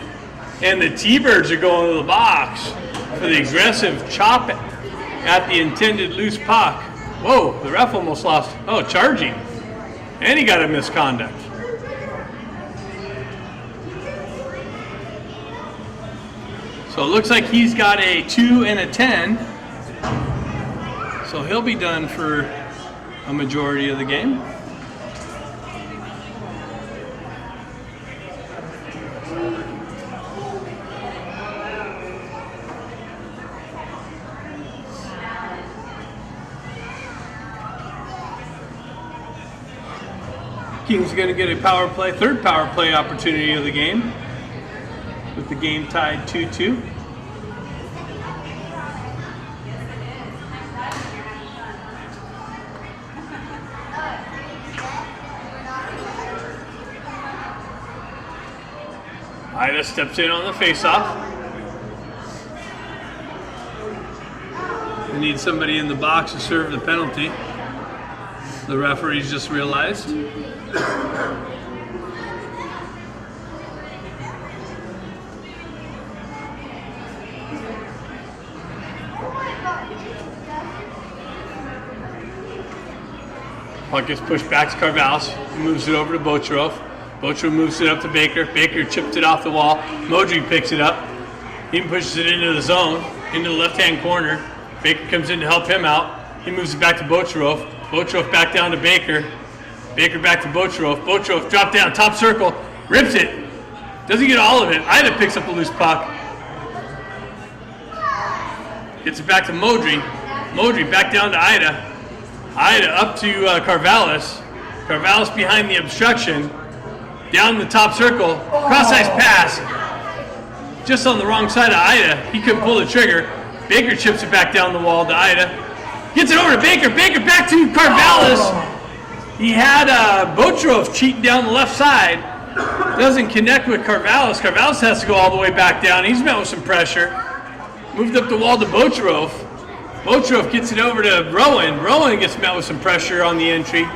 [SPEAKER 1] And the T-Birds are going to the box for the aggressive chop at the intended loose puck. Whoa, the ref almost lost. Oh, charging. And he got a misconduct. So it looks like he's got a 2 and a 10. So he'll be done for a majority of the game. King's going to get a third power play opportunity of the game. with the game tied 2-2. Ida steps in on the faceoff. They need somebody in the box to serve the penalty. The referees just realized. Puck gets pushed back to Carvalho. He moves it over to Bocherov. Bocherov moves it up to Baker. Baker chips it off the wall. Modry picks it up. He pushes it into the zone, into the left-hand corner. Baker comes in to help him out. He moves it back to Bocherov. Bocherov back down to Baker. Baker back to Bocherov. Bocherov drop down, top circle, rips it. Doesn't get all of it. Ida picks up the loose puck. Gets it back to Modry. Modry back down to Ida. Ida up to Carvalho. Carvalho behind the obstruction. Down the top circle. Cross-ice pass. Just on the wrong side of Ida. He couldn't pull the trigger. Baker chips it back down the wall to Ida. Gets it over to Baker. Baker back to Carvalho. He had Bocherov cheating down the left side. Doesn't connect with Carvalho. Carvalho has to go all the way back down. He's met with some pressure. Moved up the wall to Bocherov. Bocherov gets it over to Rowan. Rowan gets met with some pressure on the entry.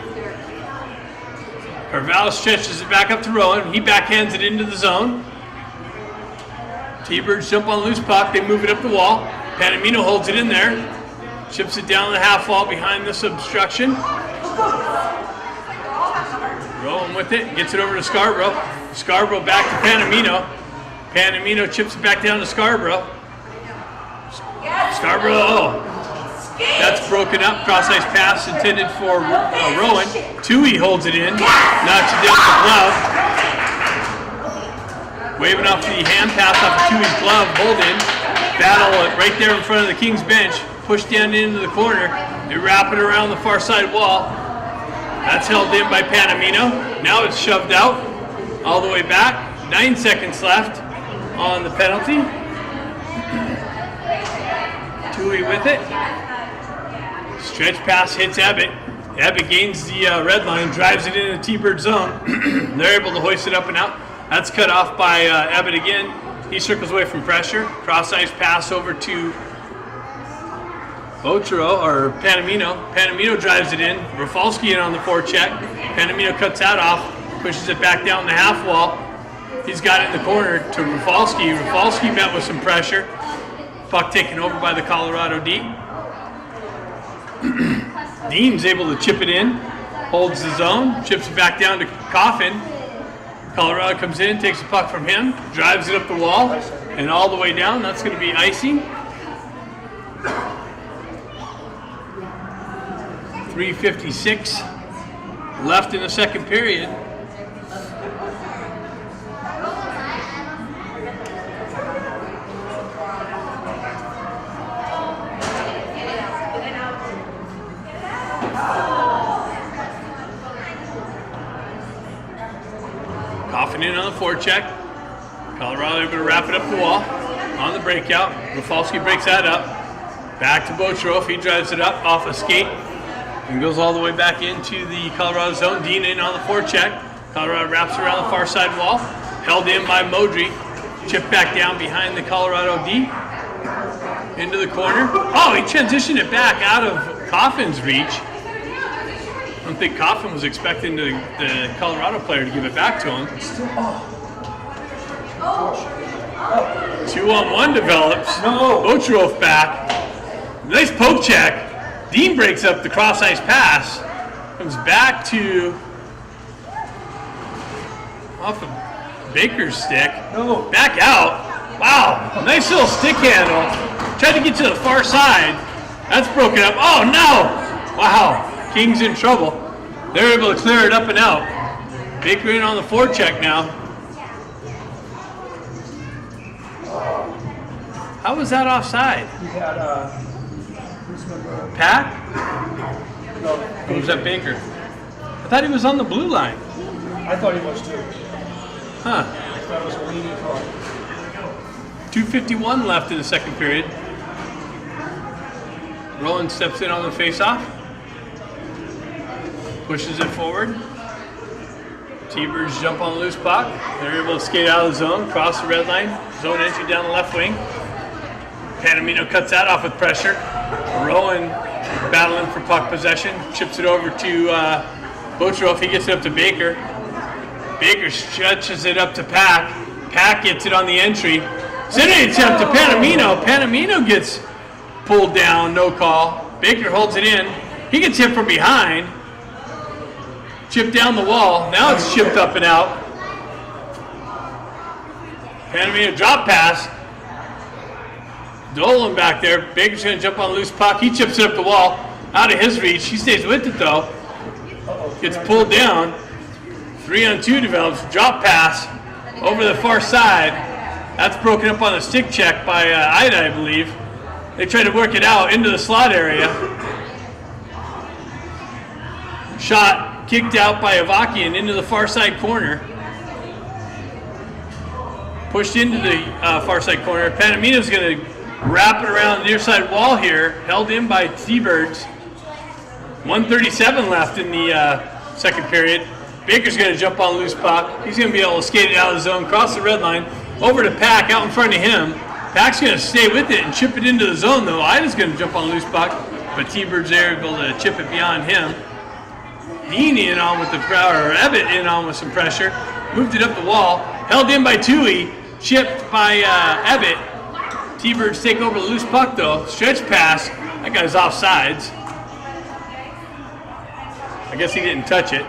[SPEAKER 1] Carvalho stretches it back up to Rowan. He backhands it into the zone. T Birds jump on the loose puck. They move it up the wall. Panamino holds it in there. Chips it down the half wall behind this obstruction. Rowan with it. Gets it over to Scarborough. Scarborough back to Panamino. Panamino chips it back down to Scarborough. Scarborough, that's broken up. Cross-ice pass intended for Rowan. Tui holds it in. Knocks it down with the glove. Waving off the hand pass off of Tui's glove. Hold in. Battle right there in front of the Kings bench. Push down into the corner. They wrap it around the far side wall. That's held in by Panamino. Now it's shoved out all the way back. 9 seconds left on the penalty. Tui with it. Stretch pass hits Abbott. Abbott gains the red line, drives it into the T-Bird zone. They're able to hoist it up and out. That's cut off by Abbott again. He circles away from pressure. Cross-ice pass over to Bocherov, or Panamino. Panamino drives it in. Rafalski in on the forecheck. Panamino cuts that off, pushes it back down the half wall. He's got it in the corner to Rafalski. Rafalski met with some pressure. Puck taken over by the Colorado D. Dean's able to chip it in, holds the zone, chips it back down to Coffin. Colorado comes in, takes the puck from him, drives it up the wall, and all the way down. That's going to be icing. 3:56 left in the second period. Coffin in on the forecheck. Colorado able to wrap it up the wall on the breakout. Rafalski breaks that up. Back to Bocherov. He drives it up off a skate and goes all the way back into the Colorado zone. Dean in on the forecheck. Colorado wraps around the far side wall. Held in by Modry. Chipped back down behind the Colorado D. Into the corner. Oh, he transitioned it back out of Coffin's reach. I don't think Coffin was expecting the Colorado player to give it back to him. 2-on-1 develops.
[SPEAKER 2] No.
[SPEAKER 1] Bocherov back. Nice poke check. Dean breaks up the cross-ice pass. Comes back to off of Baker's stick.
[SPEAKER 2] No.
[SPEAKER 1] Back out. Wow. Nice little stick handle. Tried to get to the far side. That's broken up. Oh no. Wow. Kings in trouble. They're able to clear it up and out. Baker in on the forecheck now. How was that offside?
[SPEAKER 2] He had who's number?
[SPEAKER 1] Pat?
[SPEAKER 2] No.
[SPEAKER 1] Or was that Baker? I thought he was on the blue line.
[SPEAKER 2] I thought he was too.
[SPEAKER 1] Huh.
[SPEAKER 2] That was a leaning call.
[SPEAKER 1] 2:51 left in the second period. Rowan steps in on the faceoff. Pushes it forward. T-Birds jump on the loose puck. They're able to skate out of the zone, cross the red line. Zone entry down the left wing. Panamino cuts that off with pressure. Rowan battling for puck possession. Chips it over to Bocherov. He gets it up to Baker. Baker stretches it up to Pack. Pack gets it on the entry. Sending it up to Panamino. Panamino gets pulled down, no call. Baker holds it in. He gets hit from behind. Chipped down the wall. Now it's chipped up and out. Panamino drop pass. Dolan back there. Baker's going to jump on a loose puck. He chips it up the wall. Out of his reach. He stays with it though. Gets pulled down. 3-on-2 develops. Drop pass over the far side. That's broken up on a stick check by Ida, I believe. They try to work it out into the slot area. Shot kicked out by Avakian into the far side corner. Pushed into the far side corner. Panamino's going to wrap it around the near side wall here. Held in by T-Birds. 1:37 left in the second period. Baker's going to jump on loose puck. He's going to be able to skate it out of the zone, cross the red line, over to Pack out in front of him. Pack's going to stay with it and chip it into the zone though. Ida's going to jump on loose puck, but T-Birds are able to chip it beyond him. Dean in on with the or Ebbett in on with some pressure. Moved it up the wall. Held in by Tui. Chipped by Ebbett. T-Birds take over the loose puck though. Stretch pass. That guy's offsides. I guess he didn't touch it.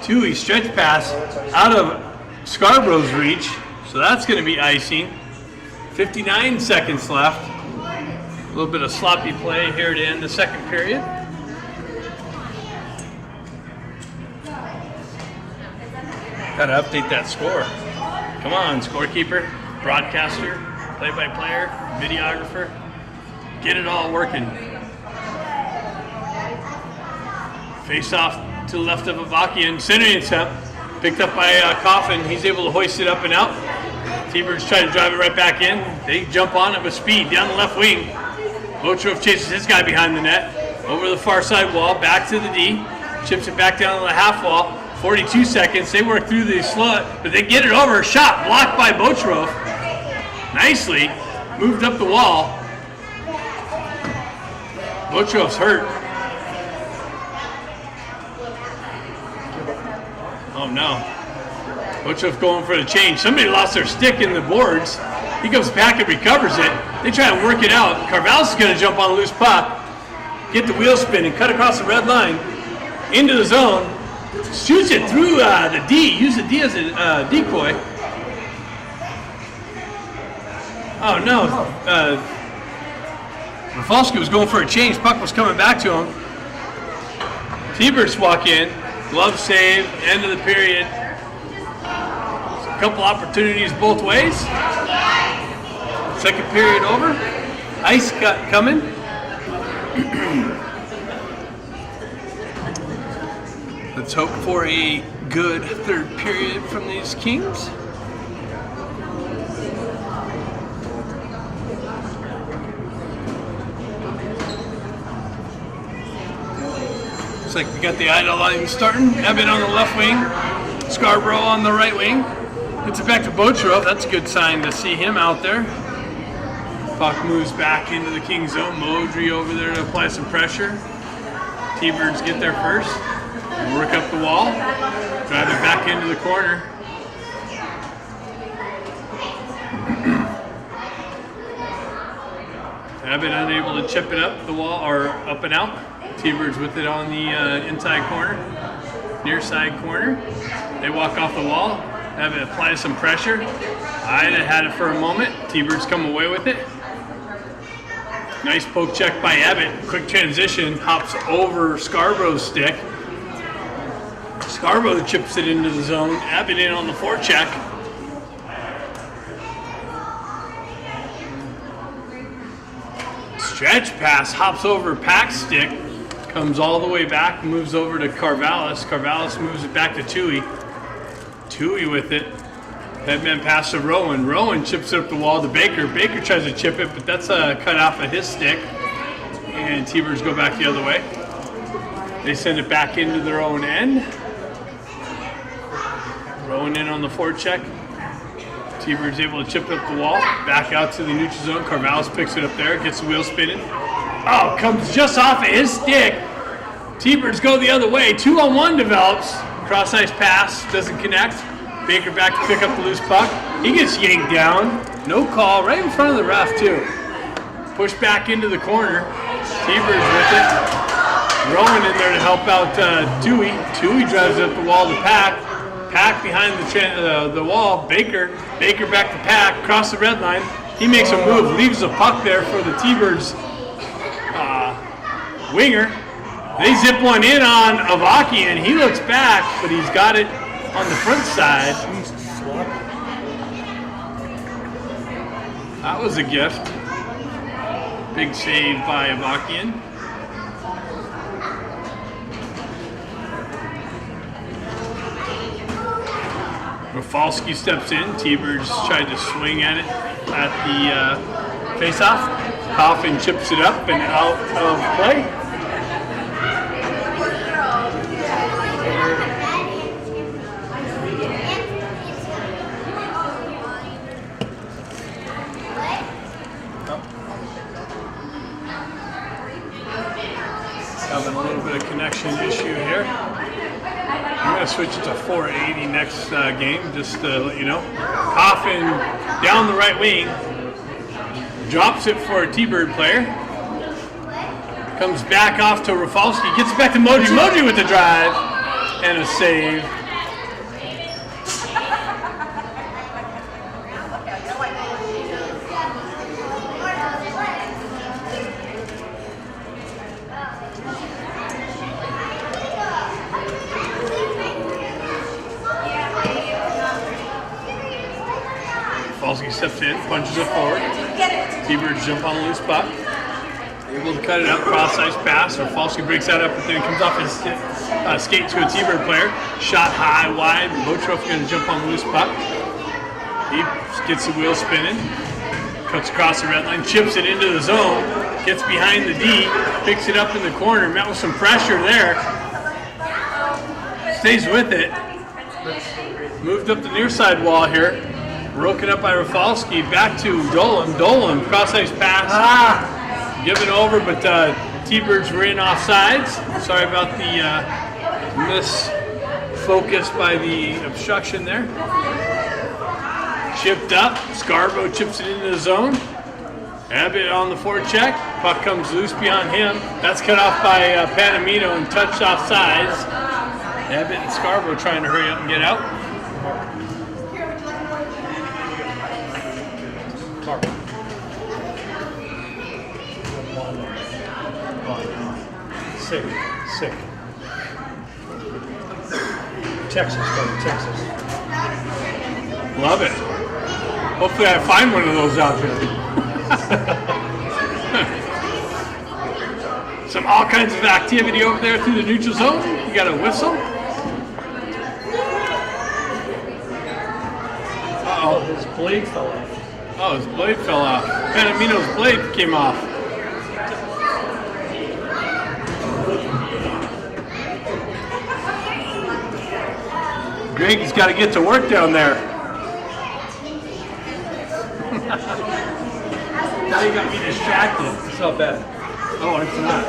[SPEAKER 1] Tui stretch pass out of Scarborough's reach. So that's going to be icing. 59 seconds left. A little bit of sloppy play here to end the second period. Got to update that score. Come on, scorekeeper, broadcaster, play-by-player, videographer. Get it all working. Face off to the left of Avakian. Center attempt. Picked up by Coffin. He's able to hoist it up and out. T-Birds try to drive it right back in. They jump on it with speed down the left wing. Bocherov chases his guy behind the net. Over the far side wall. Back to the D. Chips it back down to the half wall. 42 seconds. They work through the slot, but they get it over. Shot blocked by Bocherov. Nicely. Moved up the wall. Bocherov's hurt. Oh no. Bocherov going for the change. Somebody lost their stick in the boards. He comes back and recovers it. They try to work it out. Carvalho's is going to jump on a loose puck. Get the wheel spin and cut across the red line. Into the zone. Shoots it through the D. Use the D as a decoy. Oh no. Rafalski was going for a change. Puck was coming back to him. T-Birds walk in. Glove save. End of the period. A couple opportunities both ways. Second period over. Ice cut coming. Let's hope for a good third period from these Kings. Looks like we got the Ida line starting. Ebbett on the left wing. Scarborough on the right wing. Gets it back to Bocherov. That's a good sign to see him out there. Puck moves back into the King zone. Modry over there to apply some pressure. T-Birds get there first. Work up the wall. Drive it back into the corner. Abbott unable to chip it up the wall or up and out. T-Birds with it on the inside corner, near side corner. They walk off the wall. Abbott applies some pressure. Ida had it for a moment. T-Birds come away with it. Nice poke check by Abbott. Quick transition. Hops over Scarborough's stick. Scarborough chips it into the zone. Abbott in on the forecheck. Stretch pass. Hops over Pack's stick. Comes all the way back. Moves over to Carvalho's. Carvalho's moves it back to Tui. Tui with it. Headman pass to Rowan. Rowan chips it up the wall to Baker. Baker tries to chip it, but that's cut off of his stick. And T Birds go back the other way. They send it back into their own end. Rowan in on the forecheck. T Birds able to chip it up the wall. Back out to the neutral zone. Carvallis picks it up there, gets the wheel spinning. Oh, comes just off of his stick. T Birds go the other way. 2-on-1 develops. Cross ice pass doesn't connect. Baker back to pick up the loose puck. He gets yanked down. No call, right in front of the ref too. Push back into the corner. T-Birds with it. Rowan in there to help out Tui. Tui drives up the wall to Pack. Pack behind the wall. Baker back to Pack. Across the red line. He makes a move. Leaves a puck there for the T-Birds winger. They zip one in on Avaki and he looks back, but he's got it on the front side. That was a gift. Big save by Avakian. Rafalski steps in. T-Birds tried to swing at it at the face-off. Coffin chips it up and out of play. Having a little bit of connection issue here. I'm going to switch it to 480 next game, just to let you know. Coffin down the right wing, drops it for a T-Bird player. Comes back off to Rafalski, gets it back to Moji. Moji with the drive and a save. Rafalski steps in, punches it forward. T-Birds jump on the loose puck. Able to cut it up, cross ice pass. Rafalski breaks that up, but then it comes off his skate to a T-Bird player. Shot high, wide. Botrof going to jump on the loose puck. He gets the wheel spinning. Cuts across the red line, chips it into the zone. Gets behind the D, picks it up in the corner. Met with some pressure there. Stays with it. Moved up the near side wall here. Broken up by Rafalski, back to Dolan. Dolan, cross ice pass. Given over, but T-Birds were in offsides. Sorry about the misfocus by the obstruction there. Chipped up, Scarborough chips it into the zone. Abbott on the forecheck, puck comes loose beyond him. That's cut off by Panamino and touched offsides. Abbott and Scarborough trying to hurry up and get out.
[SPEAKER 2] Sick. Texas, buddy, Texas.
[SPEAKER 1] Love it. Hopefully I find one of those out there. All kinds of activity over there through the neutral zone. You got a whistle.
[SPEAKER 2] Oh, his blade fell off.
[SPEAKER 1] Oh, his blade fell off. Panamino's blade came off. Greg's got to get to work down there. Now you got me distracted.
[SPEAKER 2] It's not bad.
[SPEAKER 1] Oh, it's not.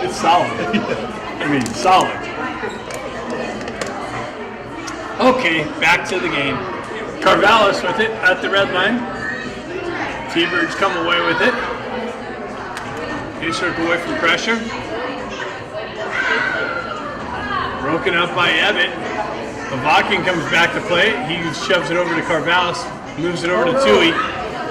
[SPEAKER 1] It's solid. I mean, solid. Okay, back to the game. Carvallis with it at the red line. T Birds come away with it. A-circle away from pressure. Broken up by Ebbett. Avakian comes back to play. He shoves it over to Carvallis. Moves it over to Tui.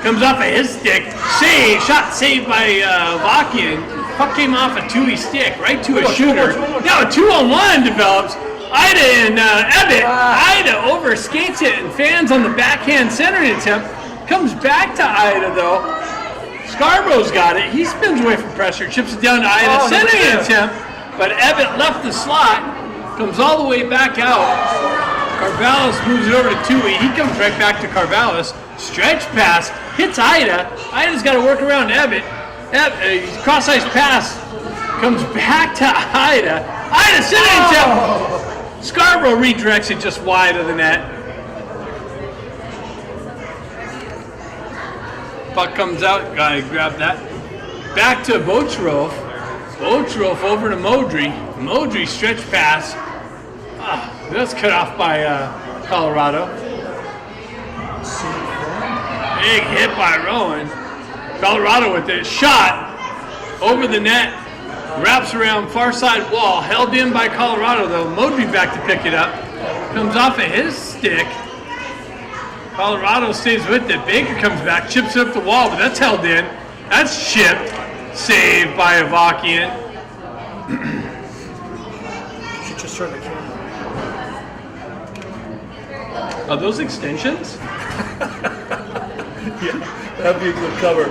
[SPEAKER 1] Comes off of his stick. Save. Shot saved by Avakian. Puck came off a Tui's stick right to a shooter. Now a 2-on-1 develops. Ida and Ebbett. Ida overskates it and fans on the backhand centering attempt. Comes back to Ida though. Scarborough's got it. He spins away from pressure, chips it down to Ida, centering attempt. But Ebbett left the slot, comes all the way back out. Carvallis moves it over to Tui. He comes right back to Carvallis. Stretch pass, hits Ida. Ida's got to work around Ebbett. Cross ice pass comes back to Ida. Ida sent it into Scarborough, redirects it just wide of the net. Puck comes out, guy grab that. Back to Bocherov. Bocherov over to Modry. Modry stretch pass. That's cut off by Colorado. Big hit by Rowan. Colorado with it. Shot over the net. Wraps around far side wall. Held in by Colorado though. Modry back to pick it up. Comes off of his stick. Colorado stays with it. Baker comes back. Chips it up the wall, but that's held in. That's chipped. Saved by Avakian.
[SPEAKER 2] You should just turn the camera.
[SPEAKER 1] Are those extensions?
[SPEAKER 2] Yeah, that'd be a good cover.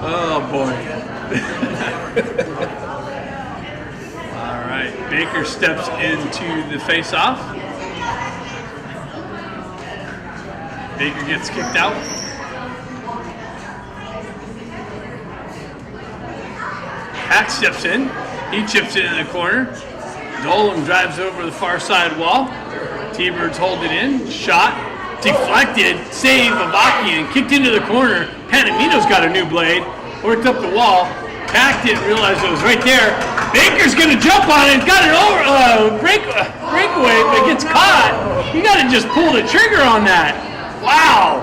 [SPEAKER 1] Oh boy. All right, Baker steps into the face-off. Baker gets kicked out. Hack steps in. He chips it in the corner. Dolan drives over the far side wall. T Birds hold it in. Shot. Deflected. Save. Avakian. Kicked into the corner. Panamino's got a new blade. Worked up the wall. Hack didn't realize it was right there. Baker's going to jump on it. Got it over. Breakaway. If it gets caught, you got to just pull the trigger on that. Wow.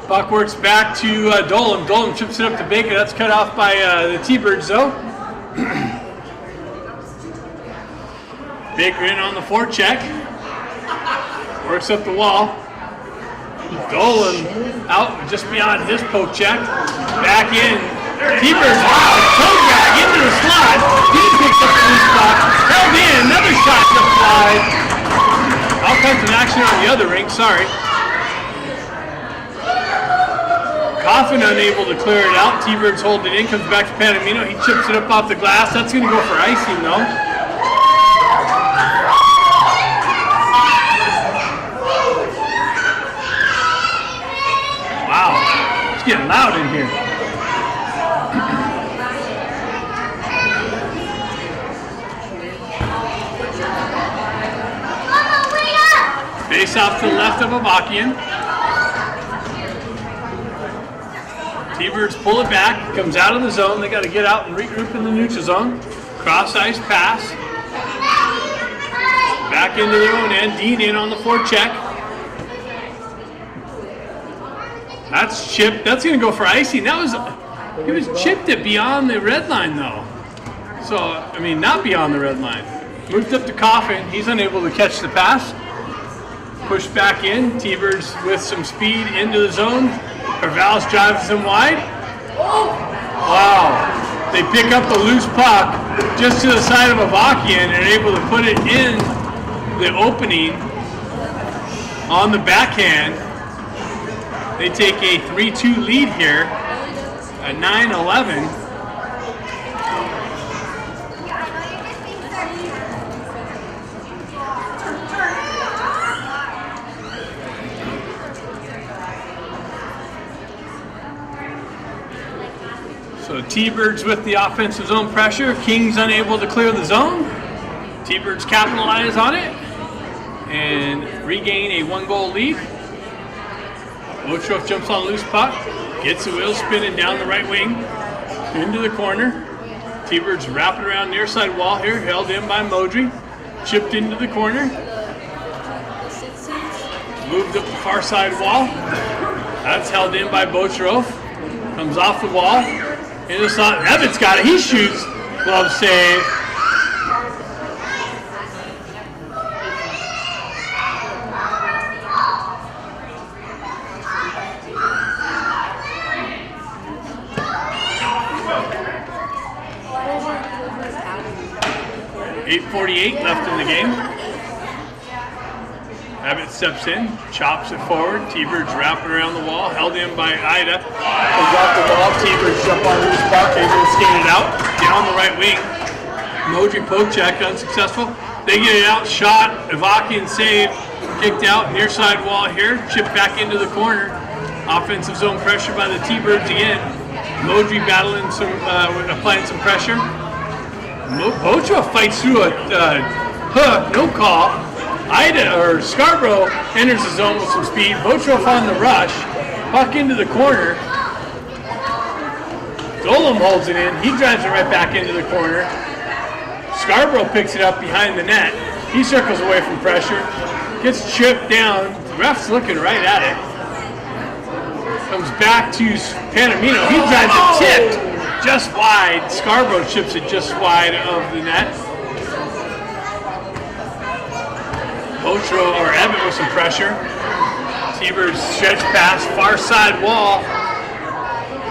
[SPEAKER 1] Puck works back to Dolan. Dolan chips it up to Baker. That's cut off by the T Birds though. Baker in on the forecheck. Works up the wall. Dolan out just beyond his poke check. Back in. T Birds, wow, toe drag into the slot. He picks up the loose puck. Held in. Another shot to fly. All kinds of action on the other rink. Sorry. Coffin unable to clear it out. T Birds hold it in. Comes back to Panamino. He chips it up off the glass. That's going to go for icing though. Wow, it's getting loud in here. Face off to the left of Avakian. T-Birds pull it back, comes out of the zone. They got to get out and regroup in the neutral zone. Cross ice pass. Back into their own end. Dean in on the forecheck. That's chipped. That's going to go for icing. That was, he was chipped it beyond the red line though. So, I mean, not beyond the red line. Moved up to Coffin. He's unable to catch the pass. Pushed back in. T-Birds with some speed into the zone. Carvallis drives him wide. Wow. They pick up the loose puck just to the side of Avakian and are able to put it in the opening on the backhand. They take a 3-2 lead here at 9-11. So T-Birds with the offensive zone pressure. Kings unable to clear the zone. T-Birds capitalize on it and regain a 1-goal lead. Bocherov jumps on loose puck. Gets the wheel spinning down the right wing. Into the corner. T-Birds wrapping around near side wall here. Held in by Modry. Chipped into the corner. Moved up the far side wall. That's held in by Bocherov. Comes off the wall. In the slot, Evans got it. He shoots. Glove save. .8:48 left in the game. Abbott steps in, chops it forward. T-Birds wrapping around the wall, held in by Ida. Comes off the wall. T-Birds jump on loose puck. Able to skate it out down the right wing. Modry poke check, unsuccessful. They get it out, shot. Avakian save, kicked out near side wall here. Chipped back into the corner. Offensive zone pressure by the T-Birds again. Modry battling some, applying some pressure. Bocha fights through a no call. Ida or Scarborough enters the zone with some speed. Bocha on the rush. Puck into the corner. Dolam holds it in. He drives it right back into the corner. Scarborough picks it up behind the net. He circles away from pressure. Gets chipped down. The ref's looking right at it. Comes back to Panamino. He drives it tipped just wide. Scarborough chips it just wide of the net. Otro or Evan with some pressure. T-Birds stretch pass, far side wall.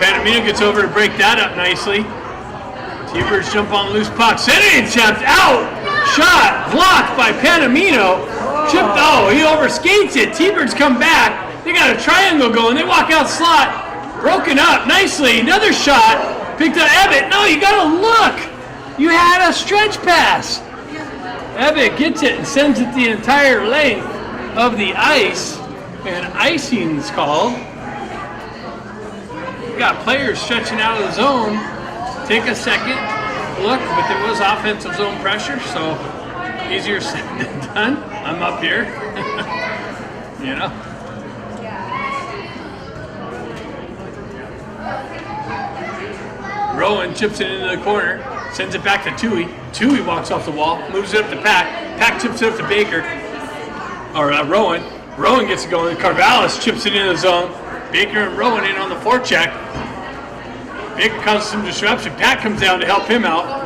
[SPEAKER 1] Panamino gets over to break that up nicely. T-Birds jump on loose puck. Center attempt out. Shot blocked by Panamino. Chipped. Oh, he overskates it. T-Birds come back. They got a triangle going. They walk out slot. Broken up nicely. Another shot. Picked up Ebbett. No, you gotta look. You had a stretch pass. Ebbett gets it and sends it the entire length of the ice. And icing is called. We got players stretching out of the zone. Take a second look, but there was offensive zone pressure, so easier said than done. I'm up here. You know. Rowan chips it into the corner, sends it back to Tui. Tui walks off the wall, moves it up to Pack. Pack chips it up to Baker. Or Rowan. Rowan gets it going. Carvallis chips it into the zone. Baker and Rowan in on the forecheck. Baker causes some disruption. Pack comes down to help him out.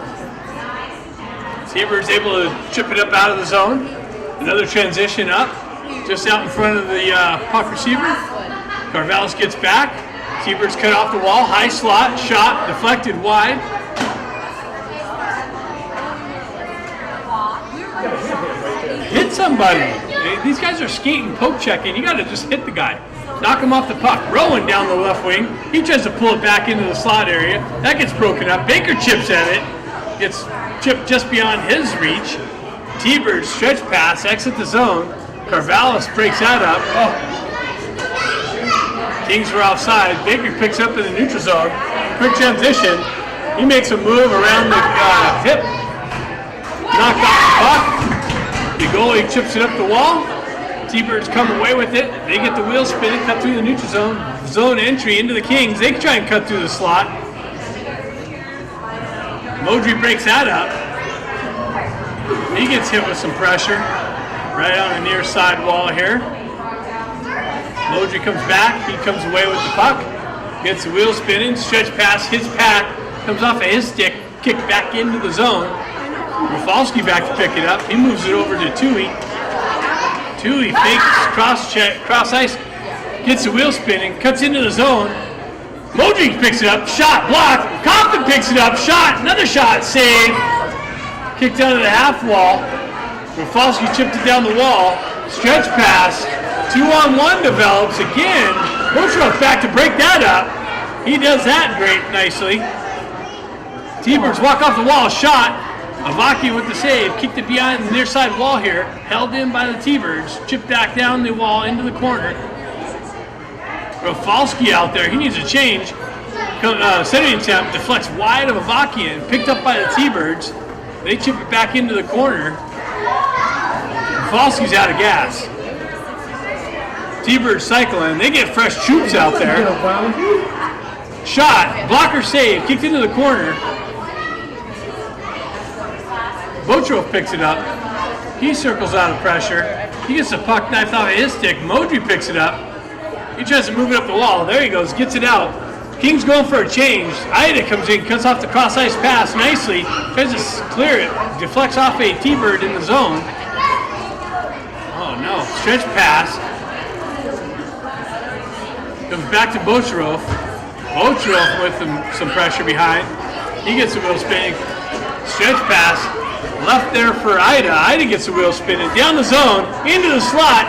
[SPEAKER 1] T-Birds able to chip it up out of the zone. Another transition up, just out in front of the puck receiver. Carvallis gets back. T-Birds cut off the wall. High slot, shot, deflected wide. Hit somebody. These guys are skating, poke checking. You got to just hit the guy. Knock him off the puck. Rowan down the left wing. He tries to pull it back into the slot area. That gets broken up. Baker chips at it. Gets chipped just beyond his reach. T-Birds stretch pass, exit the zone. Carvallis breaks that up. Oh. Kings were offside. Baker picks up in the neutral zone. Quick transition. He makes a move around the hip. Knocked off the puck. The goalie chips it up the wall. T-Birds come away with it. They get the wheel spinning, cut through the neutral zone. Zone entry into the Kings. They try and cut through the slot. Modry breaks that up. He gets hit with some pressure. Right on the near side wall here. Modry comes back. He comes away with the puck. Gets the wheel spinning. Stretch pass. His Pack. Comes off of his stick. Kicked back into the zone. Rafalski back to pick it up. He moves it over to Tui. Tui fakes cross ice, gets the wheel spinning, cuts into the zone. Modric picks it up, shot, blocked. Compton picks it up, shot, another shot, save. Kicked out of the half wall. Rafalski chipped it down the wall. Stretch pass, 2-on-1 develops again. Botrov back to break that up. He does that great, nicely. T-Birds walk off the wall, shot. Avaki with the save, kicked it behind the near side wall here, held in by the T-Birds, chipped back down the wall into the corner. Rafalski out there, he needs a change. Centering attempt deflects wide of Avakian, picked up by the T-Birds. They chip it back into the corner. Rafalski's out of gas. T-Birds cycling, they get fresh troops out there. Shot, blocker save, kicked into the corner. Botrov picks it up. He circles out of pressure. He gets the puck knifed off of his stick. Modry picks it up. He tries to move it up the wall. There he goes. Gets it out. King's going for a change. Ida comes in, cuts off the cross ice pass nicely. Tries to clear it. Deflects off a T-Bird in the zone. Oh no. Stretch pass. Comes back to Botrov. Botrov with some pressure behind. He gets the wheel spinning. Stretch pass. Left there for Ida. Ida gets the wheel spinning. Down the zone. Into the slot.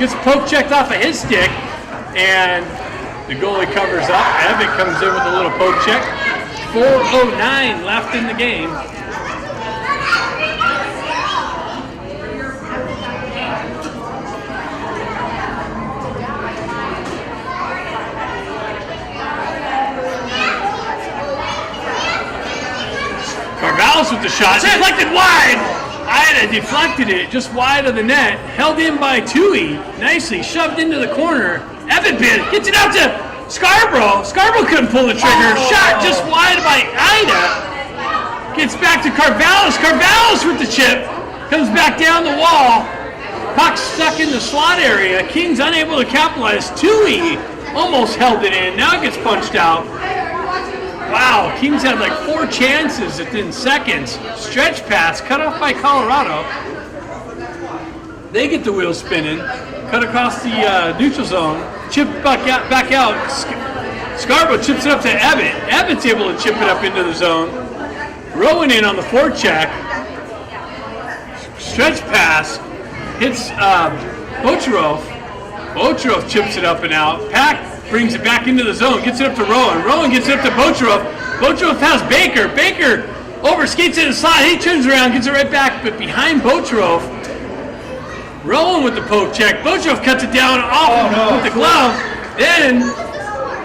[SPEAKER 1] gets poke checked off of his stick, and the goalie covers up. Ebbett comes in with a little poke check. 4:09 left in the game. Carvalho's with the shot. Deflected wide. Ida deflected it just wide of the net. Held in by Tui. Nicely shoved into the corner. Evan gets it out to Scarborough. Scarborough couldn't pull the trigger. Shot just wide by Ida. Gets back to Carvalho's. Carvalho's with the chip. Comes back down the wall. Puck stuck in the slot area. Kings unable to capitalize. Tui almost held it in. Now it gets punched out. Wow, Kings had like 4 chances within seconds. Stretch pass, cut off by Colorado. They get the wheel spinning, cut across the neutral zone, chip back out. Scarborough chips it up to Ebbett. Ebbett's able to chip it up into the zone. Rowan in on the forecheck. Stretch pass, hits Bocharov. Bocharov chips it up and out. Pack brings it back into the zone, gets it up to Rowan. Rowan gets it up to Bocharov. Bocharov has Baker. Baker overskates it in the slot. He turns around, gets it right back, but behind Bocharov. Rowan with the poke check. Bocharov cuts it down off with the glove. Then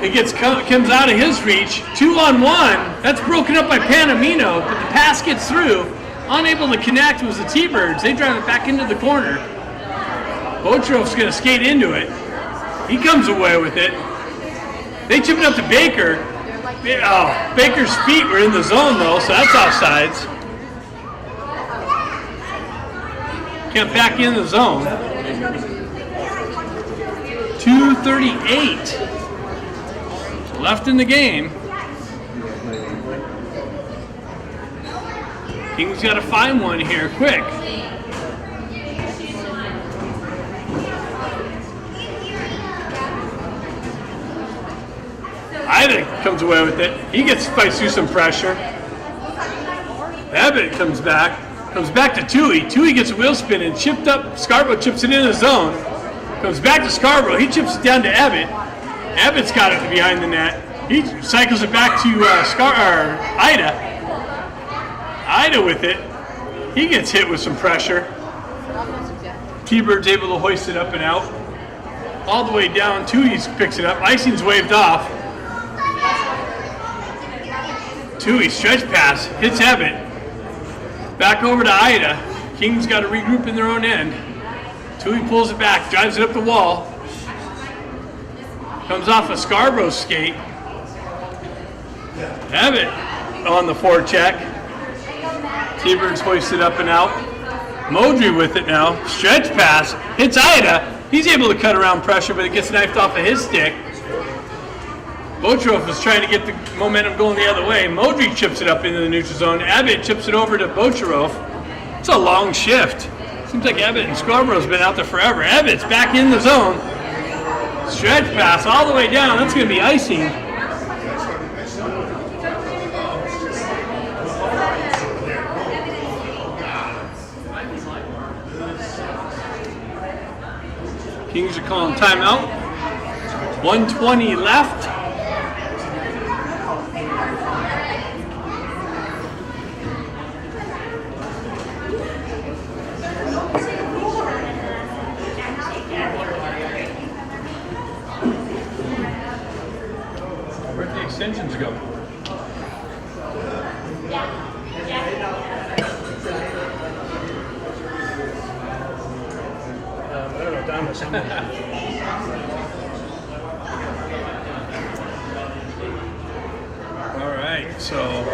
[SPEAKER 1] it comes out of his reach. 2-on-1. That's broken up by Panamino, but the pass gets through. Unable to connect was the T Birds. They drive it back into the corner. Bocharov's going to skate into it. He comes away with it. They chip it up to Baker. Oh, Baker's feet were in the zone though, so that's offsides. Can't back in the zone. 2:38 left in the game. Kings got to find one here quick. Ida comes away with it. He fights through some pressure. Ebbett comes back to Tui. Tui gets a wheel spin and chipped up. Scarborough chips it in the zone. Comes back to Scarborough. He chips it down to Ebbett. Ebbett's got it behind the net. He cycles it back to Ida. Ida with it. He gets hit with some pressure. T-Bird's able to hoist it up and out. All the way down. Tui picks it up. Icing's waved off. Tui stretch pass, hits Ebbett. Back over to Ida. Kings got to regroup in their own end. Tui pulls it back, drives it up the wall. Comes off a Scarborough's skate. Ebbett on the forecheck. T-Birds hoisted up and out. Modry with it now. Stretch pass, hits Ida. He's able to cut around pressure, but it gets knifed off of his stick. Bocharov was trying to get the momentum going the other way. Modry chips it up into the neutral zone. Ebbett chips it over to Bocharov. It's a long shift. Seems like Ebbett and Scarborough's been out there forever. Ebbett's back in the zone. Stretch pass all the way down. That's going to be icing. Kings are calling timeout. 1:20 left. Where'd the extensions go?
[SPEAKER 2] I don't know, down to something.
[SPEAKER 1] All right, so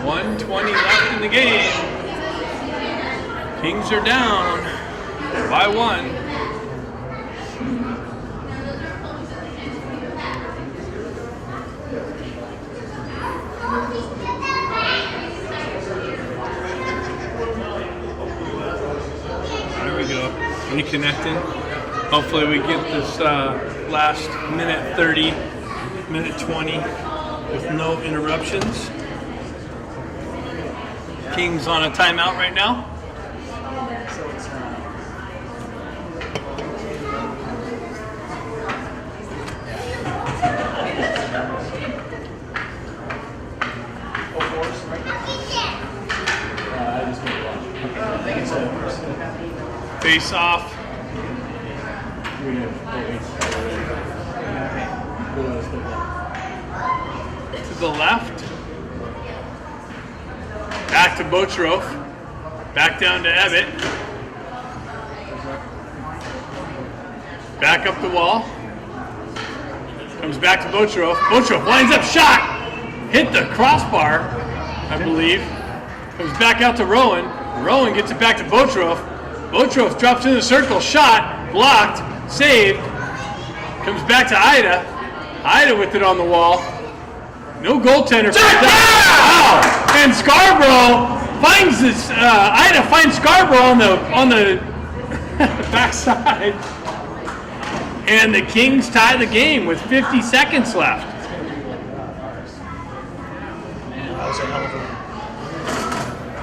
[SPEAKER 1] 1:20 left in the game. Kings are down by 1. There we go, reconnecting. Hopefully we get this last minute 30, minute 20 with no interruptions. Kings on a timeout right now. Face off. To the left. Back to Bocherov. Back down to Ebbett. Back up the wall. Comes back to Bocherov. Bocherov lines up shot. Hit the crossbar, I believe. Comes back out to Rowan. Rowan gets it back to Bocherov. Bocherov drops in the circle. Shot. Blocked. Saved. Comes back to Ida. Ida with it on the wall. No goaltender for that. Wow. And Scarborough finds this. Ida finds Scarborough on the backside. And the Kings tie the game with 50 seconds left.
[SPEAKER 2] That was a hell of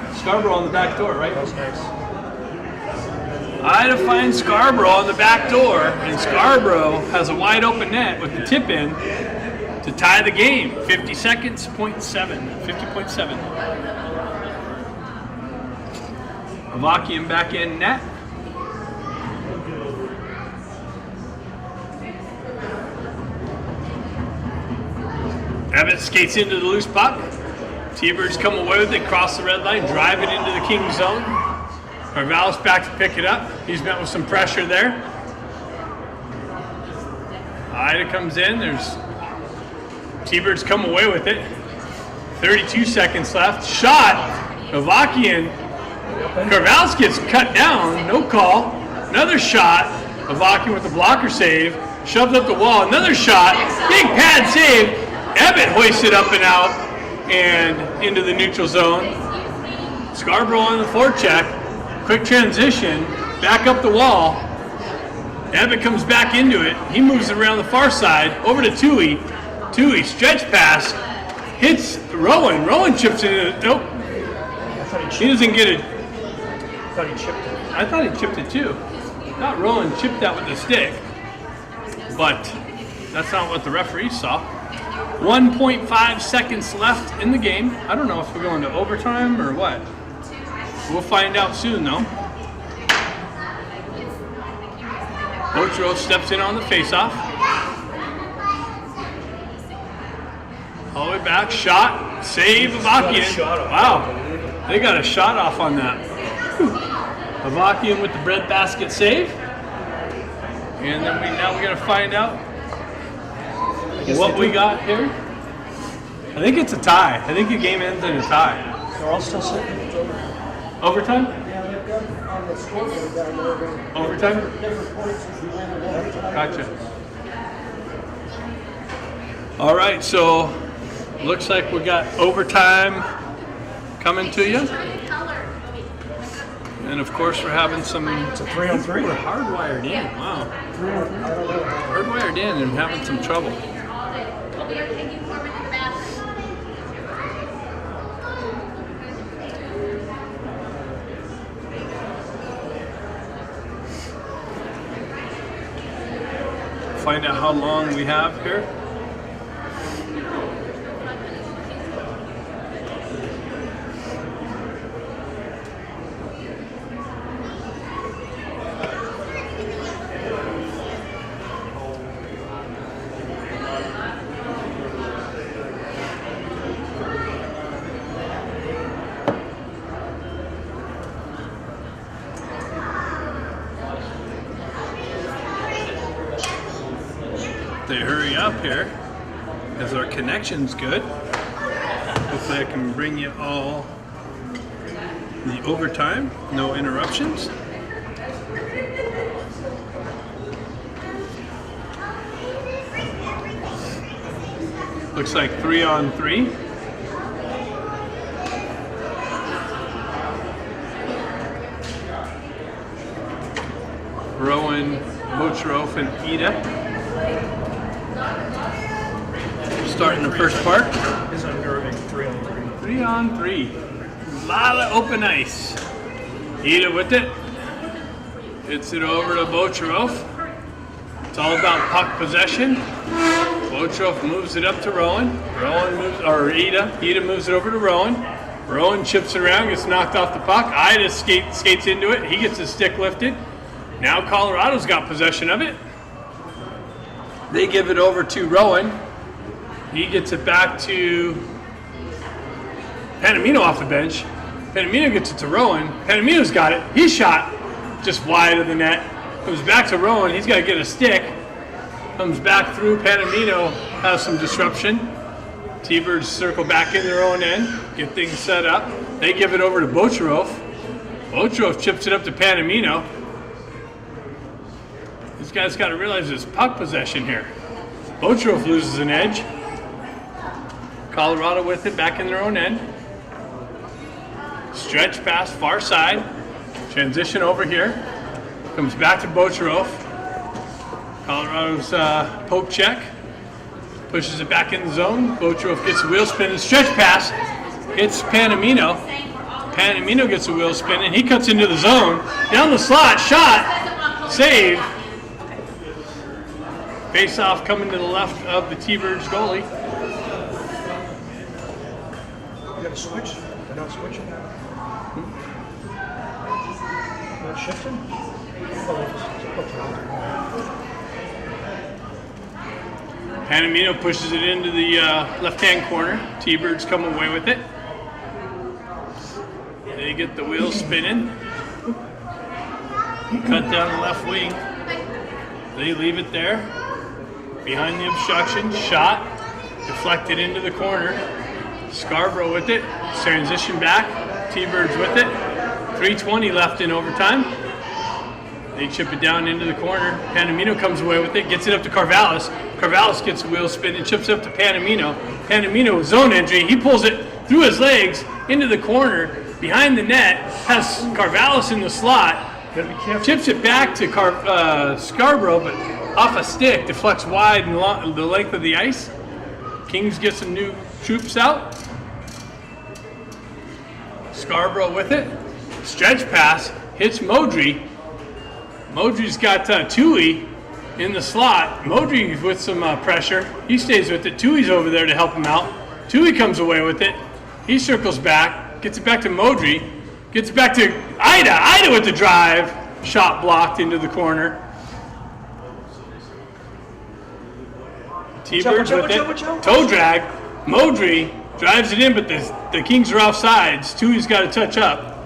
[SPEAKER 2] a
[SPEAKER 1] Scarborough on the back door, right?
[SPEAKER 2] That was nice.
[SPEAKER 1] Ida finds Scarborough on the back door, and Scarborough has a wide open net with the tip in to tie the game. 50 seconds, 50.7. Avakian back in net. Ebbett skates into the loose puck. T Birds come away with it, cross the red line, drive it into the Kings zone. Carvalho's back to pick it up. He's met with some pressure there. Ida comes in. There's T Birds come away with it. 32 seconds left. Shot. Avakian. Carvalho's gets cut down. No call. Another shot. Avakian with the blocker save. Shoved up the wall. Another shot. Big pad save. Ebbett hoists it up and out and into the neutral zone. Scarborough on the forecheck. Quick transition. Back up the wall. Ebbett comes back into it. He moves it around the far side. Over to Tui. Tui stretch pass. Hits Rowan. Rowan chips in it. Nope. He doesn't get it.
[SPEAKER 2] I thought he chipped it.
[SPEAKER 1] I thought he chipped it too. Not Rowan chipped that with the stick. But that's not what the referee saw. 1.5 seconds left in the game. I don't know if we're going to overtime or what. We'll find out soon though. Bocherov steps in on the faceoff. All the way back, shot, save Avakian. Wow, they got a shot off on that. Avakian with the breadbasket save. And then now we're going to find out what we got here. I think it's a tie. I think the game ends in a tie.
[SPEAKER 2] They're all still sitting.
[SPEAKER 1] Overtime?
[SPEAKER 3] Yeah, they've got on the scoreboard down there.
[SPEAKER 1] Overtime?
[SPEAKER 3] Different points if you win or overtime.
[SPEAKER 1] Gotcha. All right, so looks like we got overtime coming to you. And of course, we're having some.
[SPEAKER 2] It's a 3-on-3.
[SPEAKER 1] We're hardwired in. Wow. Hardwired in and having some trouble. Find out how long we have here. They hurry up here because our connection's good. Hopefully I can bring you all the overtime, no interruptions. Looks like 3-on-3. Rowan, Bocherov, and Ida. Starting the first part.
[SPEAKER 2] Is unnerving 3-on-3.
[SPEAKER 1] 3-on-3. A lot of open ice. Ida with it. Hits it over to Bocherov. It's all about puck possession. Bocherov moves it up to Rowan. Rowan moves, or Ida. Ida moves it over to Rowan. Rowan chips it around, gets knocked off the puck. Ida skates into it. He gets his stick lifted. Now Colorado's got possession of it. They give it over to Rowan. He gets it back to Panamino off the bench. Panamino gets it to Rowan. Panamino's got it. He shot just wide of the net. Comes back to Rowan. He's got to get a stick. Comes back through. Panamino has some disruption. T Birds circle back in their own end. Get things set up. They give it over to Bocharov. Bocharov chips it up to Panamino. These guys got to realize there's puck possession here. Bocharov loses an edge. Colorado with it back in their own end. Stretch pass far side. Transition over here. Comes back to Bocharov. Colorado's poke check. Pushes it back in the zone. Bocharov gets a wheel spin and stretch pass. Hits Panamino. Panamino gets a wheel spin and he cuts into the zone. Down the slot. Shot. Save. Face off coming to the left of the T Birds goalie.
[SPEAKER 2] You got a switch? They're not switching? Not shifting?
[SPEAKER 1] Panamino pushes it into the left-hand corner. T Birds come away with it. They get the wheel spinning. Cut down the left wing. They leave it there. Behind the obstruction, shot, deflected into the corner. Scarborough with it, transition back, T-Birds with it. 3:20 left in overtime. They chip it down into the corner. Panamino comes away with it, gets it up to Carvallis. Carvallis gets a wheel spin and chips it up to Panamino. Panamino, zone entry, he pulls it through his legs into the corner, behind the net, has Carvallis in the slot. Chips it back to Scarborough, but off a stick, deflects wide and the length of the ice. Kings get some new troops out. Scarborough with it. Stretch pass, hits Modry. Modry's got Tui in the slot. Modry with some pressure. He stays with it. Tui's over there to help him out. Tui comes away with it. He circles back, gets it back to Modry. Gets it back to Ida. Ida with the drive. Shot blocked into the corner. T-Birds with it. Toe drag. Modry drives it in, but the Kings are off sides. Tui's got to touch up.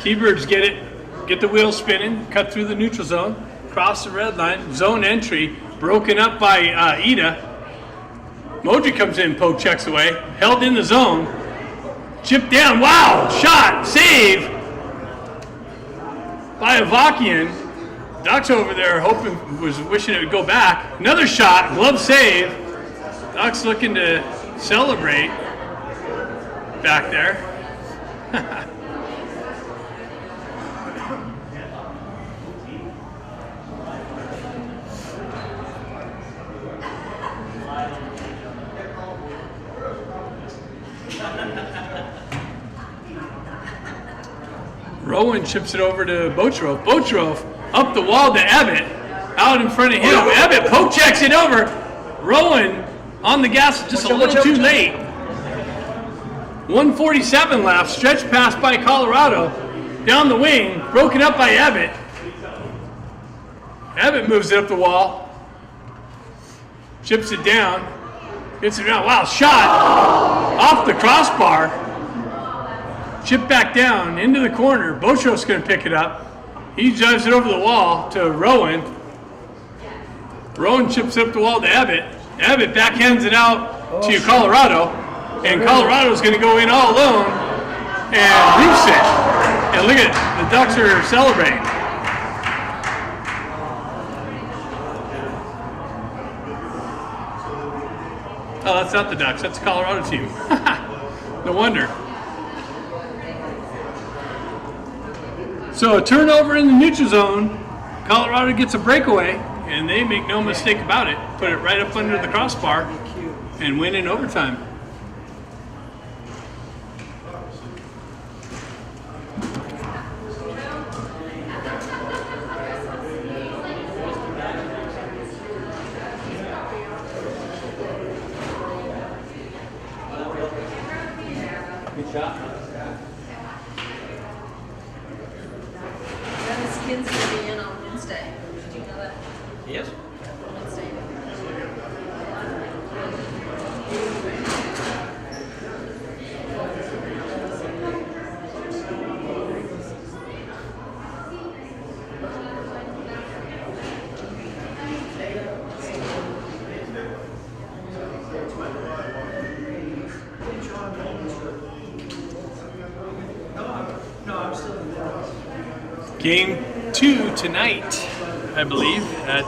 [SPEAKER 1] T-Birds get it. Get the wheel spinning. Cut through the neutral zone. Cross the red line. Zone entry. Broken up by Ida. Modry comes in. Poke checks away. Held in the zone. Chipped down. Wow. Shot. Save. By Avakian. Ducks over there was wishing it would go back. Another shot, glove save. Ducks looking to celebrate back there. Rowan chips it over to Bocharov. Bocharov up the wall to Ebbett. Out in front of him. Ebbett poke checks it over. Rowan on the gas just a little too late. 1:47 left. Stretch pass by Colorado. Down the wing. Broken up by Ebbett. Ebbett moves it up the wall. Chips it down. Gets it down. Wow, shot off the crossbar. Chip back down into the corner. Bocharov's going to pick it up. He drives it over the wall to Rowan. Rowan chips it up the wall to Ebbett. Ebbett backhands it out to Colorado. And Colorado's going to go in all alone and roofs it. And look at the Ducks are celebrating. Oh, that's not the Ducks. That's the Colorado team. No wonder. So a turnover in the neutral zone. Colorado gets a breakaway, and they make no mistake about it. Put it right up under the crossbar and win in overtime. Good shot.
[SPEAKER 4] Dennis Kinn's going to be in on Wednesday.
[SPEAKER 1] Game 2 tonight, I believe, at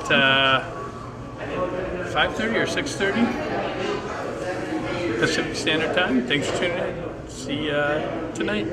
[SPEAKER 1] 5:30 or 6:30 Pacific Standard Time. Thanks for tuning in. See you tonight.